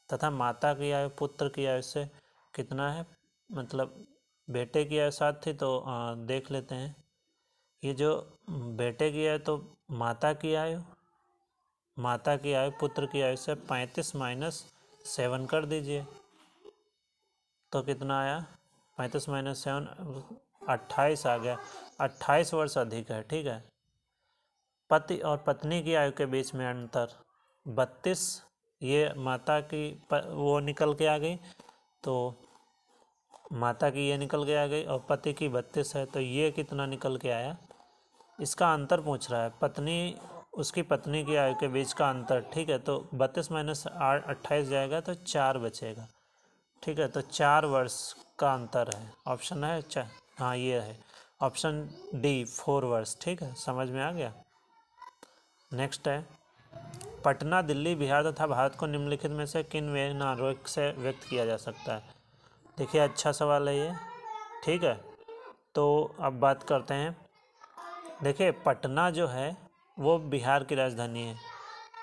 तथा माता की आयु पुत्र की आयु से कितना है, मतलब बेटे की आयु 7 थी तो देख लेते हैं। ये जो बेटे की आयु तो माता की आयु पुत्र की आयु से 35 माइनस 7 कर दीजिए तो कितना आया, 35 माइनस 7 28 आ गया। 28 वर्ष अधिक है, ठीक है। पति और पत्नी की आयु के बीच में अंतर 32, ये माता की वो निकल के आ गई, तो माता की ये निकल के आ गई और पति की 32 है, तो ये कितना निकल के आया, इसका अंतर पूछ रहा है, पत्नी उसकी पत्नी की आयु के बीच का अंतर, ठीक है। तो 32 माइनस 28 जाएगा तो 4 बचेगा, ठीक है। तो 4 वर्ष का अंतर है, ऑप्शन है हाँ ये है ऑप्शन डी 4 वर्ष, ठीक है, समझ में आ गया। नेक्स्ट है, पटना दिल्ली बिहार तथा भारत को निम्नलिखित में से किन नारों से व्यक्त किया जा सकता है। देखिए अच्छा सवाल है ये, ठीक है। तो अब बात करते हैं, देखिए पटना जो है वो बिहार की राजधानी है,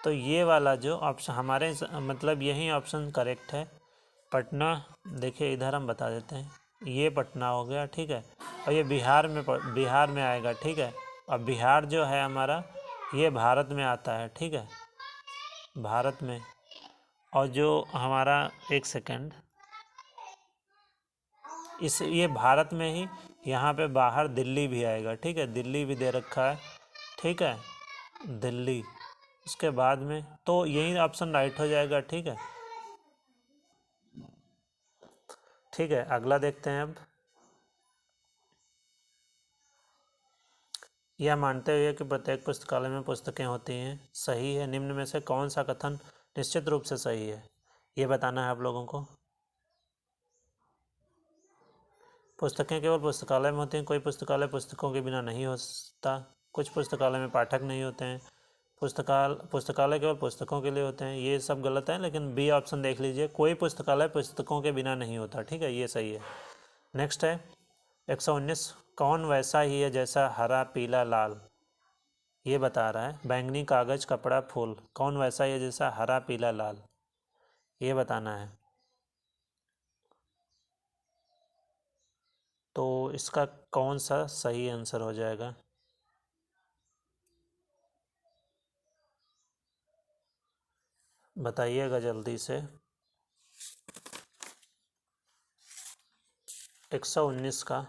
तो ये वाला जो ऑप्शन हमारे मतलब यही ऑप्शन करेक्ट है, पटना। देखिए इधर हम बता देते हैं, ये पटना हो गया, ठीक है, और ये बिहार में आएगा, ठीक है। और बिहार जो है हमारा ये भारत में आता है, ठीक है, भारत में। और जो हमारा, एक सेकंड, ये भारत में ही, यहाँ पे बाहर दिल्ली भी आएगा, ठीक है, दिल्ली भी दे रखा है, ठीक है, दिल्ली। उसके बाद में तो यही ऑप्शन राइट हो जाएगा, ठीक है। ठीक है, अगला देखते हैं अब। यह मानते हुए कि प्रत्येक पुस्तकालय में पुस्तकें होती हैं, सही है, निम्न में से कौन सा कथन निश्चित रूप से सही है, ये बताना है आप लोगों को। पुस्तकें केवल पुस्तकालय में होती हैं, कोई पुस्तकालय पुस्तकों के बिना नहीं हो सकता, कुछ पुस्तकालय में पाठक नहीं होते हैं, पुस्तकालय केवल पुस्तकों के लिए होते हैं, ये सब गलत है, लेकिन बी ऑप्शन देख लीजिए, कोई पुस्तकालय पुस्तकों के बिना नहीं होता, ठीक है, ये सही है। नेक्स्ट है 119, कौन वैसा ही है जैसा हरा पीला लाल, ये बता रहा है, बैंगनी कागज कपड़ा फूल, कौन वैसा ही है जैसा हरा पीला लाल, ये बताना है। तो इसका कौन सा सही आंसर हो जाएगा, बताइएगा जल्दी से। 119 का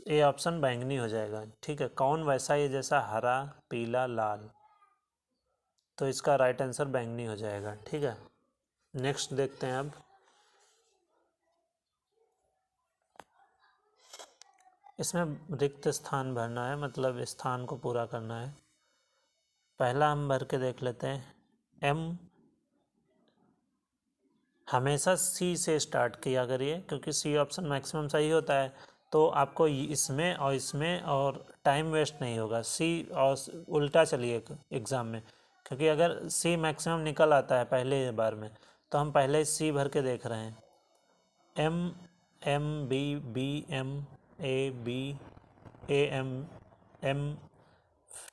ए ऑप्शन बैंगनी हो जाएगा, ठीक है, कौन वैसा ही जैसा हरा पीला लाल, तो इसका राइट आंसर बैंगनी हो जाएगा, ठीक है। नेक्स्ट देखते हैं अब, इसमें रिक्त स्थान भरना है, मतलब स्थान को पूरा करना है। पहला हम भर के देख लेते हैं, एम हमेशा सी से स्टार्ट किया करिए, क्योंकि सी ऑप्शन मैक्सिमम सही होता है, तो आपको इसमें और टाइम वेस्ट नहीं होगा, सी और उल्टा चलिए एग्ज़ाम में, क्योंकि अगर सी मैक्सिमम निकल आता है पहले बार में, तो हम पहले सी भर के देख रहे हैं। M M B B M A B A M M,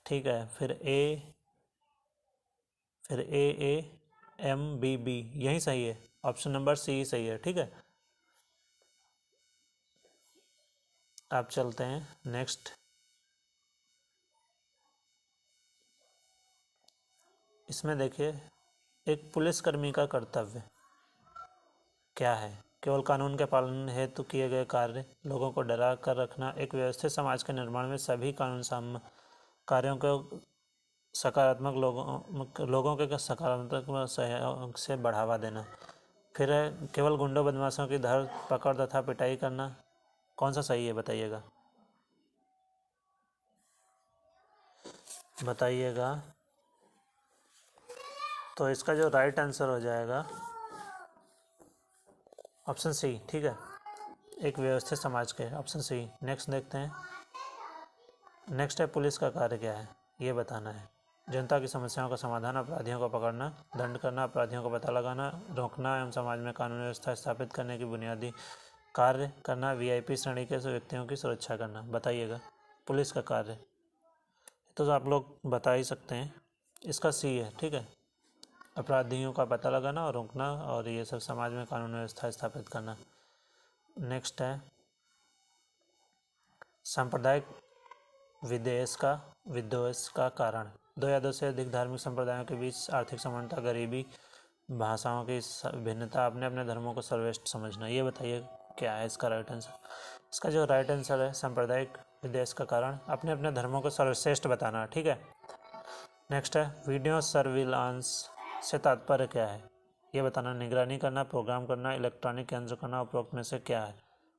ठीक है, फिर ए एम बी बी, यही सही है, ऑप्शन नंबर सी ही सही है, ठीक है। आप चलते हैं नेक्स्ट, इसमें देखिए, एक पुलिसकर्मी का कर्तव्य क्या है, केवल कानून के पालन हेतु किए गए कार्य, लोगों को डरा कर रखना, एक व्यवस्थित समाज के निर्माण में सभी कानून कार्यों को सकारात्मक लोगों के सकारात्मक सहयोग से बढ़ावा देना, फिर है केवल गुंडों बदमाशों की धर पकड़ तथा पिटाई करना, कौन सा सही है बताइएगा, बताइएगा। तो इसका जो राइट आंसर हो जाएगा ऑप्शन सी, ठीक है, एक व्यवस्थित समाज के, ऑप्शन सी। नेक्स्ट देखते हैं, नेक्स्ट है पुलिस का कार्य क्या है, ये बताना है, जनता की समस्याओं का समाधान, अपराधियों को पकड़ना, दंड करना, अपराधियों को पता लगाना, रोकना एवं समाज में कानून व्यवस्था स्थापित करने की बुनियादी कार्य करना, वीआईपी श्रेणी के व्यक्तियों की सुरक्षा करना, बताइएगा पुलिस का कार्य। तो आप लोग बता ही सकते हैं। इसका सी है, ठीक है, अपराधियों का पता लगाना और रोकना और ये सब समाज में कानून व्यवस्था स्थापित करना। नेक्स्ट है सांप्रदायिक विद्वेष का कारण। दो या दो से अधिक धार्मिक संप्रदायों के बीच आर्थिक समानता, गरीबी, भाषाओं की भिन्नता, अपने अपने धर्मों को सर्वश्रेष्ठ समझना। ये बताइए क्या है इसका राइट आंसर। इसका जो राइट आंसर है सांप्रदायिक विद्वेष का कारण अपने अपने धर्मों को सर्वश्रेष्ठ बताना, ठीक है। नेक्स्ट है वीडियो सर्विलांस से तात्पर्य क्या है, ये बताना। निगरानी करना, प्रोग्राम करना, इलेक्ट्रॉनिक यंत्र करना, उपरोक्त में से क्या है,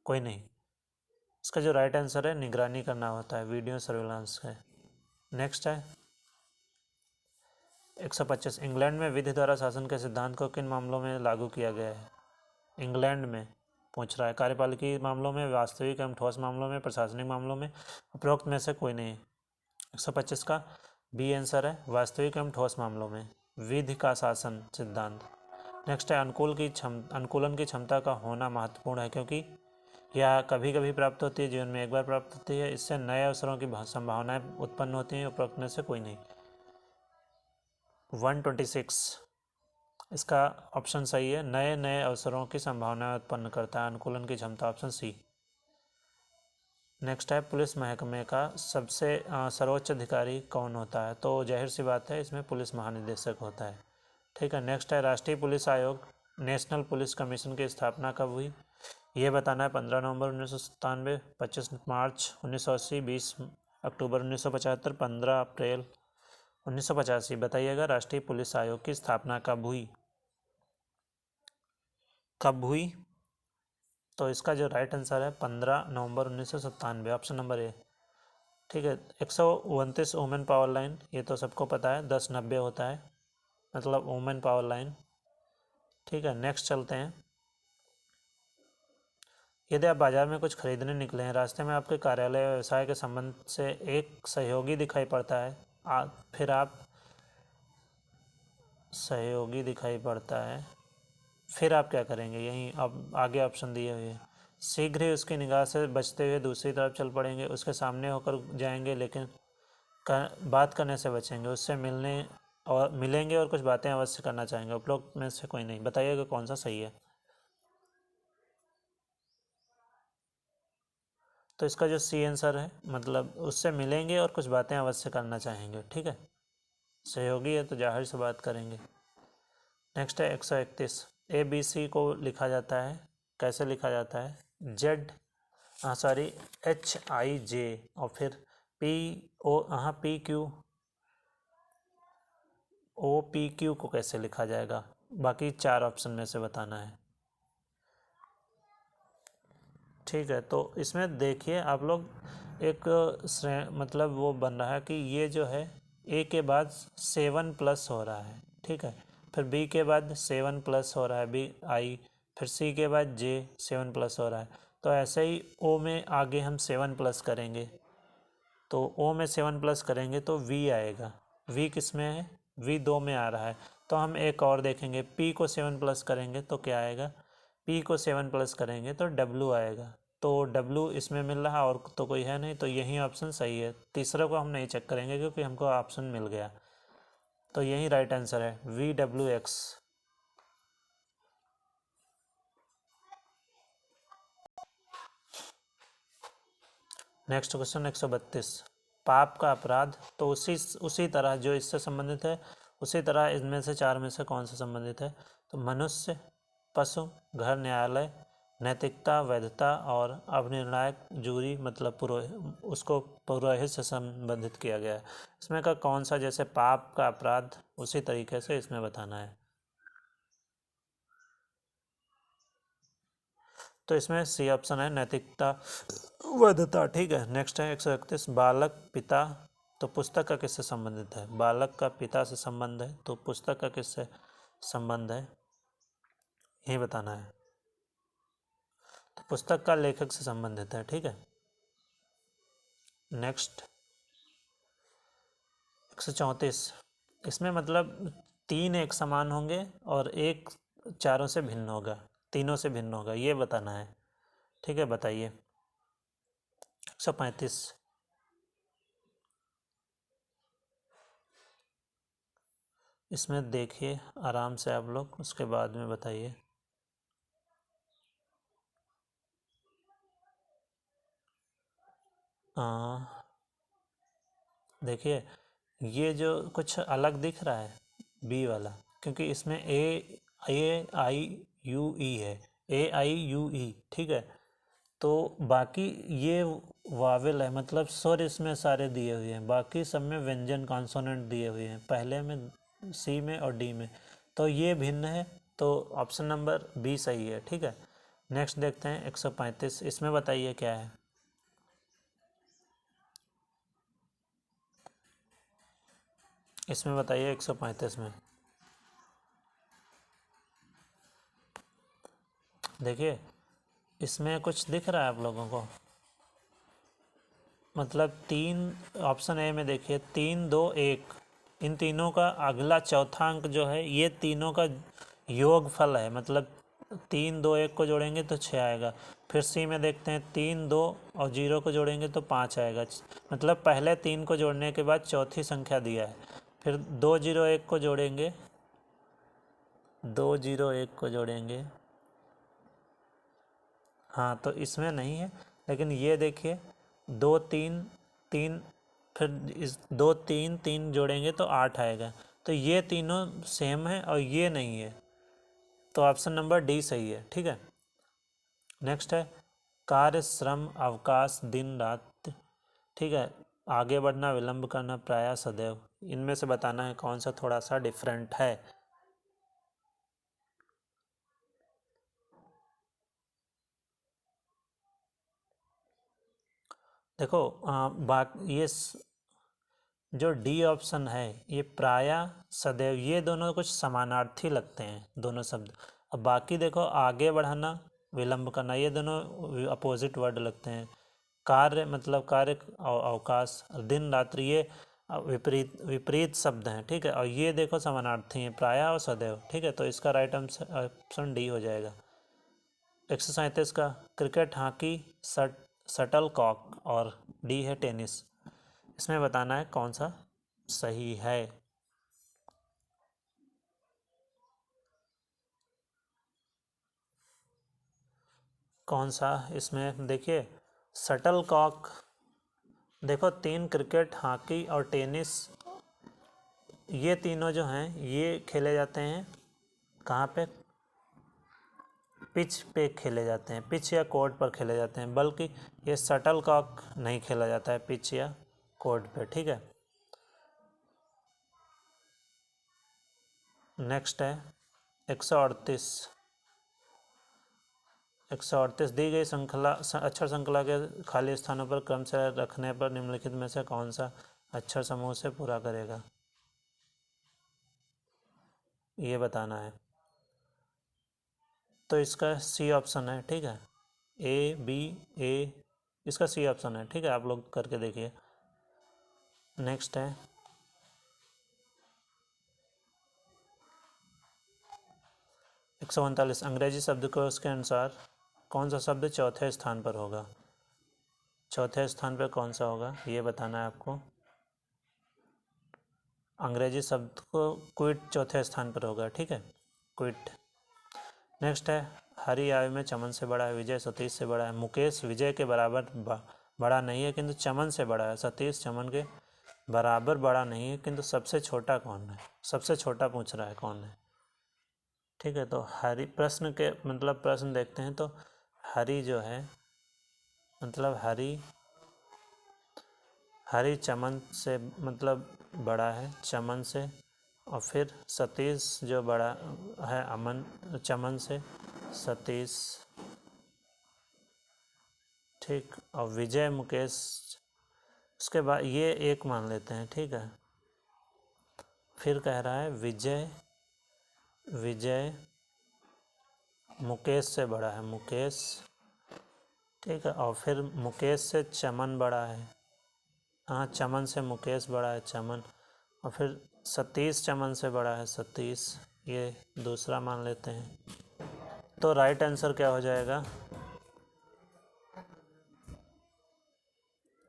कोई नहीं। इसका जो राइट आंसर है निगरानी करना होता है, वीडियो सर्विलांस है। नेक्स्ट है 125, इंग्लैंड में विधि द्वारा शासन के सिद्धांत को किन मामलों में लागू किया गया है। इंग्लैंड में पूछ रहा है, कार्यपालिकी मामलों में, वास्तविक एवं ठोस मामलों में, प्रशासनिक मामलों में, उपरोक्त में से कोई नहीं। 125 का बी आंसर है, वास्तविक एवं ठोस मामलों में, विधि का शासन सिद्धांत। नेक्स्ट है अनुकूलन की क्षमता का होना महत्वपूर्ण है क्योंकि यह कभी कभी प्राप्त होती है, जीवन में एक बार प्राप्त होती है, इससे नए अवसरों की संभावनाएं उत्पन्न होती हैं, उपरोक्त में से कोई नहीं। 126 इसका ऑप्शन सही है, नए नए अवसरों की संभावनाएं उत्पन्न करता है, अनुकूलन की क्षमता, ऑप्शन सी। नेक्स्ट है पुलिस महकमे का सबसे सर्वोच्च अधिकारी कौन होता है, तो जाहिर सी बात है इसमें पुलिस महानिदेशक होता है, ठीक है। नेक्स्ट है राष्ट्रीय पुलिस आयोग, नेशनल पुलिस कमीशन की स्थापना कब हुई, ये बताना है। 15 नवंबर 1997, 25 मार्च 1980, 20 अक्टूबर 1975, 15 अप्रैल 1985। बताइएगा राष्ट्रीय पुलिस आयोग की स्थापना कब हुई, तो इसका जो राइट आंसर है 15 नवंबर 1997, ऑप्शन नंबर ए, ठीक है। 129 वुमेन पावर लाइन, ये तो सबको पता है, 1090 होता है, मतलब वुमेन पावर लाइन, ठीक है। नेक्स्ट चलते हैं, यदि आप बाजार में कुछ खरीदने निकले हैं, रास्ते में आपके कार्यालय या व्यवसाय के संबंध से एक सहयोगी दिखाई पड़ता है, फिर आप क्या करेंगे, यहीं अब आगे ऑप्शन दिए हुए हैं। शीघ्र ही उसकी निगाह से बचते हुए दूसरी तरफ चल पड़ेंगे, उसके सामने होकर जाएंगे लेकिन बात करने से बचेंगे, उससे मिलेंगे और कुछ बातें अवश्य करना चाहेंगे, उपरोक्त में से कोई नहीं। बताइएगा कौन सा सही है। तो इसका जो सी आंसर है, मतलब उससे मिलेंगे और कुछ बातें अवश्य करना चाहेंगे, ठीक है। सहयोगी है तो जाहिर से बात करेंगे। नेक्स्ट है 131, ABC को लिखा जाता है, कैसे लिखा जाता है, HIJ और फिर PQ को कैसे लिखा जाएगा, बाकी 4 ऑप्शन में से बताना है, ठीक है। तो इसमें देखिए आप लोग एक मतलब वो बन रहा है कि ये जो है A के बाद 7+ हो रहा है, ठीक है, फिर B के बाद 7+ हो रहा है, BI, फिर C के बाद J 7+ हो रहा है, तो ऐसे ही O में आगे हम 7+ करेंगे, तो O में 7+ करेंगे तो V आएगा। V किस में है, V 2 में आ रहा है, तो हम एक और देखेंगे, P को 7+ करेंगे तो क्या आएगा, P को 7+ करेंगे तो W आएगा, तो W इसमें मिल रहा और तो कोई है नहीं, तो यही ऑप्शन सही है। तीसरे को हम नहीं चेक करेंगे क्योंकि हमको ऑप्शन मिल गया, तो यही राइट आंसर है, VWX। नेक्स्ट क्वेश्चन 132, पाप का अपराध, तो उसी तरह जो इससे संबंधित है उसी तरह इनमें से 4 में से कौन सा संबंधित है, तो मनुष्य, पशु, घर, न्यायालय, नैतिकता, वैधता और अनिर्णायक जूरी, मतलब उसको पुरोहित से संबंधित किया गया है। इसमें का कौन सा, जैसे पाप का अपराध उसी तरीके से इसमें बताना है, तो इसमें सी ऑप्शन है, नैतिकता, वैधता, ठीक है। नेक्स्ट है 131, बालक पिता, तो पुस्तक का किससे संबंधित है, बालक का पिता से संबंध है, तो पुस्तक का किससे संबंध है ये बताना है, तो पुस्तक का लेखक से संबंधित है, ठीक है। नेक्स्ट 134, इसमें मतलब 3 एक समान होंगे और एक चारों से भिन्न होगा, तीनों से भिन्न होगा, ये बताना है, ठीक है। बताइए 135, इसमें देखिए आराम से आप लोग, उसके बाद में बताइए। देखिए ये जो कुछ अलग दिख रहा है बी वाला, क्योंकि इसमें A I U E है, AIUE, ठीक है। तो बाकी ये वावेल है, मतलब स्वर इसमें सारे दिए हुए हैं, बाकी सब में व्यंजन कॉन्सोनेंट दिए हुए हैं, पहले में सी में और डी में, तो ये भिन्न है। तो ऑप्शन नंबर बी सही है, ठीक है। नेक्स्ट देखते हैं 135, इसमें बताइए क्या है। इसमें बताइए 135 में, देखिए इसमें कुछ दिख रहा है आप लोगों को, मतलब तीन, ऑप्शन ए में देखिए 3 2 1, इन तीनों का अगला चौथा अंक जो है ये तीनों का योगफल है, मतलब 3 2 1 को जोड़ेंगे तो 6 आएगा। फिर सी में देखते हैं 3 2 और 0 को जोड़ेंगे तो 5 आएगा, मतलब पहले 3 को जोड़ने के बाद चौथी संख्या दिया है। फिर 2 0 1 को जोड़ेंगे, 2 0 1 को जोड़ेंगे, हाँ तो इसमें नहीं है। लेकिन ये देखिए 2 3 3, फिर इस 2 3 3 जोड़ेंगे तो 8 आएगा, तो ये तीनों सेम है और ये नहीं है, तो ऑप्शन नंबर डी सही है, ठीक है। नेक्स्ट है कार्य श्रम अवकाश दिन रात, ठीक है। आगे बढ़ना विलंब करना प्रायः सदैव, इनमें से बताना है कौन सा थोड़ा सा डिफरेंट है। देखो ये जो डी ऑप्शन है ये प्रायः सदैव, ये दोनों कुछ समानार्थी लगते हैं दोनों शब्द। अब बाकी देखो आगे बढ़ाना विलंब करना, ये दोनों अपोजिट वर्ड लगते हैं। कार्य मतलब कार्य, अवकाश, दिन रात्रि, ये विपरीत विपरीत शब्द हैं, ठीक है। और ये देखो समानार्थी हैं, प्रायः और सदैव, ठीक है। तो इसका राइट ऑप्शन डी हो जाएगा। 137 का क्रिकेट, हॉकी, शटल कॉक और डी है टेनिस, इसमें बताना है कौन सा सही है। कौन सा, इसमें देखिए शटल कॉक, देखो 3 क्रिकेट, हॉकी और टेनिस, ये तीनों जो हैं ये खेले जाते हैं कहाँ पे, पिच पे खेले जाते हैं, पिच या कोर्ट पर खेले जाते हैं, बल्कि ये शटल कॉक नहीं खेला जाता है पिच या कोर्ट पे, ठीक है। नेक्स्ट है 138, 138 दी गई श्रृंखला अक्षर श्रृंखला के खाली स्थानों पर क्रम से रखने पर निम्नलिखित में से कौन सा अक्षर समूह से पूरा करेगा, ये बताना है। तो इसका सी ऑप्शन है, ठीक है, A B A, इसका सी ऑप्शन है, ठीक है। आप लोग करके देखिए। नेक्स्ट है 139, अंग्रेजी शब्द को उसके अनुसार कौन सा शब्द चौथे स्थान पर होगा, चौथे स्थान पर कौन सा होगा ये बताना है आपको। अंग्रेजी शब्द को क्विट चौथे स्थान पर होगा, ठीक है, क्विट। नेक्स्ट है हरि आयु में चमन से बड़ा है, विजय सतीश से बड़ा है, मुकेश विजय के बराबर बड़ा नहीं है किंतु चमन से बड़ा है, सतीश चमन के बराबर बड़ा नहीं है किंतु सबसे छोटा कौन है, सबसे छोटा पूछ रहा है कौन है, ठीक है। तो हरि प्रश्न के मतलब प्रश्न देखते हैं, तो हरि जो है मतलब हरि चमन से मतलब बड़ा है, चमन से, और फिर सतीश जो बड़ा है अमन चमन से, सतीश, ठीक। और विजय मुकेश, उसके बाद ये एक मान लेते हैं, ठीक है। फिर कह रहा है विजय विजय मुकेश से बड़ा है, मुकेश, ठीक है। और फिर मुकेश से चमन बड़ा है, हाँ चमन से मुकेश बड़ा है, चमन। और फिर सतीश चमन से बड़ा है, सतीश, ये दूसरा मान लेते हैं। तो राइट आंसर क्या हो जाएगा,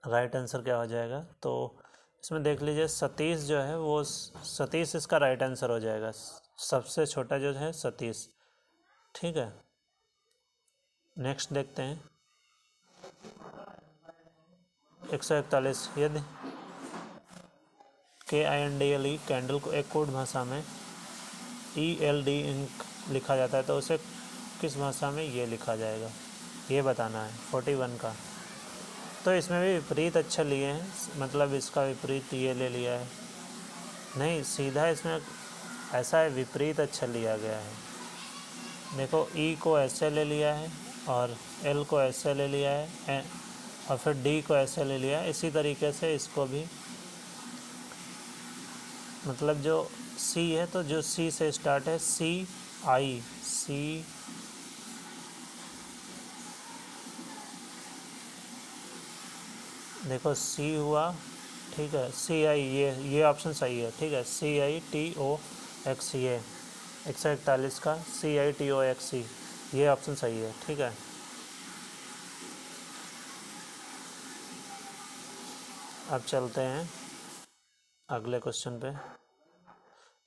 राइट आंसर क्या हो जाएगा, तो इसमें देख लीजिए सतीश जो है वो सतीश इसका राइट आंसर हो जाएगा, सबसे छोटा जो है सतीश। ठीक है, नेक्स्ट देखते हैं 141। यदि KINDLE कैंडल को एक कोड भाषा में ELD इंक लिखा जाता है तो उसे किस भाषा में ये लिखा जाएगा, ये बताना है 41 का। तो इसमें भी विपरीत अक्षर लिए हैं, मतलब इसका विपरीत ये ले लिया है, नहीं सीधा इसमें ऐसा है विपरीत अक्षर लिया गया है। देखो E को ऐसे ले लिया है और L को ऐसे ले लिया है और फिर D को ऐसे ले लिया है। इसी तरीके से इसको भी, मतलब जो C है तो जो C से स्टार्ट है CI, C देखो C हुआ, ठीक है, CI, ये ऑप्शन सही है। ठीक है, CITOX, ये 141 का CITOX, ये ऑप्शन सही है। ठीक है, अब चलते हैं अगले क्वेश्चन पे।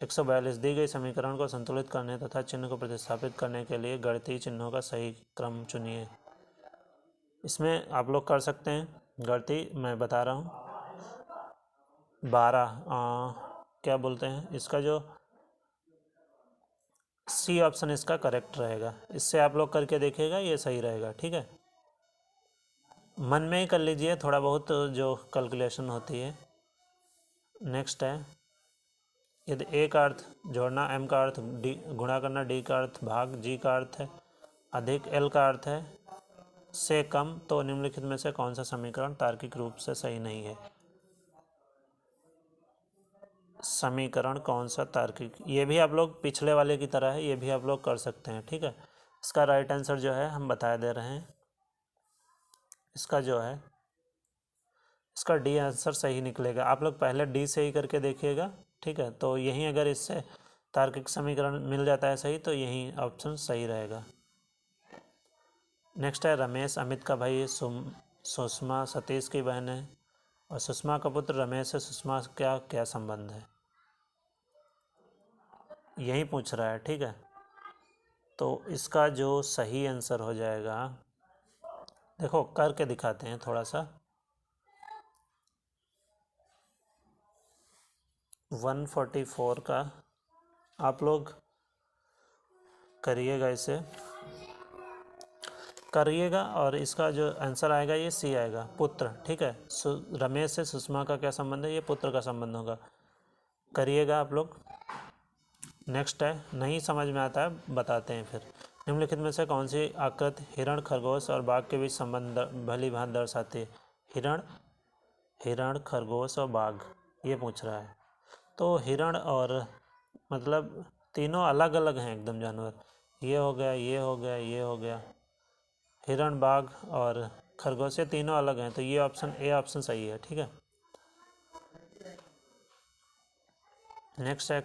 142 दी गई समीकरण को संतुलित करने तथा चिन्ह को प्रतिस्थापित करने के लिए गणितीय चिन्हों का सही क्रम चुनिए। इसमें आप लोग कर सकते हैं गणितीय, मैं बता रहा हूँ 12 क्या बोलते हैं इसका, जो C ऑप्शन इसका करेक्ट रहेगा। इससे आप लोग करके देखिएगा, ये सही रहेगा। ठीक है, मन में ही कर लीजिए, थोड़ा बहुत जो कैलकुलेशन होती है। नेक्स्ट है, यदि A का अर्थ जोड़ना, M का अर्थ D गुणा करना, D का अर्थ भाग, G का अर्थ है अधिक, L का अर्थ है से कम, तो निम्नलिखित में से कौन सा समीकरण तार्किक रूप से सही नहीं है। समीकरण कौन सा तार्किक, ये भी आप लोग पिछले वाले की तरह है, ये भी आप लोग कर सकते हैं। ठीक है, इसका राइट आंसर जो है हम बता दे रहे हैं, इसका जो है इसका D आंसर सही निकलेगा। आप लोग पहले D से ही करके देखिएगा। ठीक है, तो यहीं अगर इससे तार्किक समीकरण मिल जाता है सही, तो यहीं ऑप्शन सही रहेगा। नेक्स्ट है, रमेश अमित का भाई, सुषमा सतीश की बहन है और सुषमा का पुत्र रमेश से सुषमा का क्या संबंध है, यही पूछ रहा है। ठीक है, तो इसका जो सही आंसर हो जाएगा, देखो करके दिखाते हैं थोड़ा सा। 144 का आप लोग करिएगा, इसे करिएगा और इसका जो आंसर आएगा ये C आएगा, पुत्र। ठीक है, रमेश से सुषमा का क्या संबंध है, ये पुत्र का संबंध होगा। करिएगा आप लोग। नेक्स्ट है, नहीं समझ में आता है बताते हैं फिर। निम्नलिखित में से कौन सी आकृति हिरण, खरगोश और बाघ के बीच संबंध भली भांति दर्शाती है। हिरण, खरगोश और बाघ, ये पूछ रहा है। तो हिरण और मतलब तीनों अलग अलग हैं एकदम जानवर, ये हो गया, ये हो गया, ये हो गया, हिरण, बाघ और खरगोश, ये तीनों अलग हैं, तो ये ऑप्शन ए ऑप्शन सही है। ठीक है, नेक्स्ट है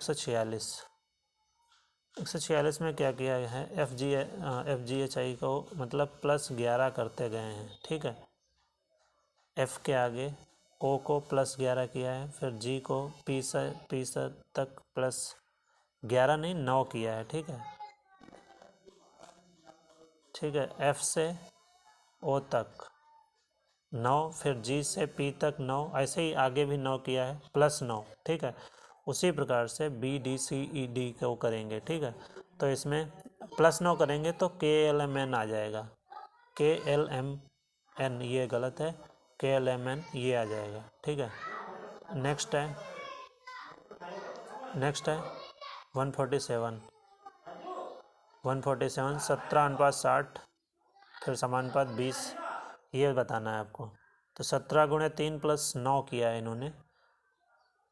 146 में क्या किया है, FGHI को मतलब +11 करते गए हैं। ठीक है, F के आगे O को +11 किया है, फिर G को P तक +11 नहीं 9 किया है। ठीक है, ठीक है, F से O तक 9, फिर G से P तक 9, ऐसे ही आगे भी 9 किया है +9। ठीक है, उसी प्रकार से BDCED को करेंगे। ठीक है, तो इसमें +9 करेंगे तो KLMN आ जाएगा, KLMN ये गलत है, KLMN ये आ जाएगा। ठीक है, नेक्स्ट है 147 17:60 फिर समानुपात 20, ये बताना है आपको। तो 17 × 3 + 9 किया है इन्होंने,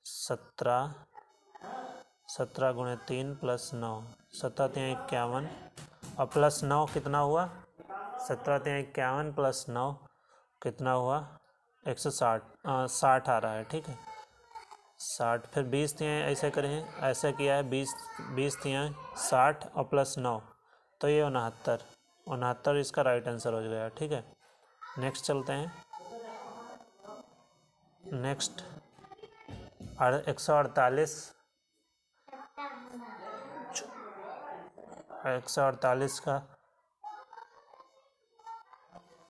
17 × 3 + 9, 17 × 3 = 51 और +9 कितना हुआ, 17 × 3 = 51 + 9 कितना हुआ 160, 60 आ रहा है। ठीक है, 60, फिर 20 × ऐसे करें, ऐसे किया है 20 × 60 और +9, तो ये 69 इसका राइट आंसर हो गया। ठीक है, नेक्स्ट चलते हैं। नेक्स्ट और 148 का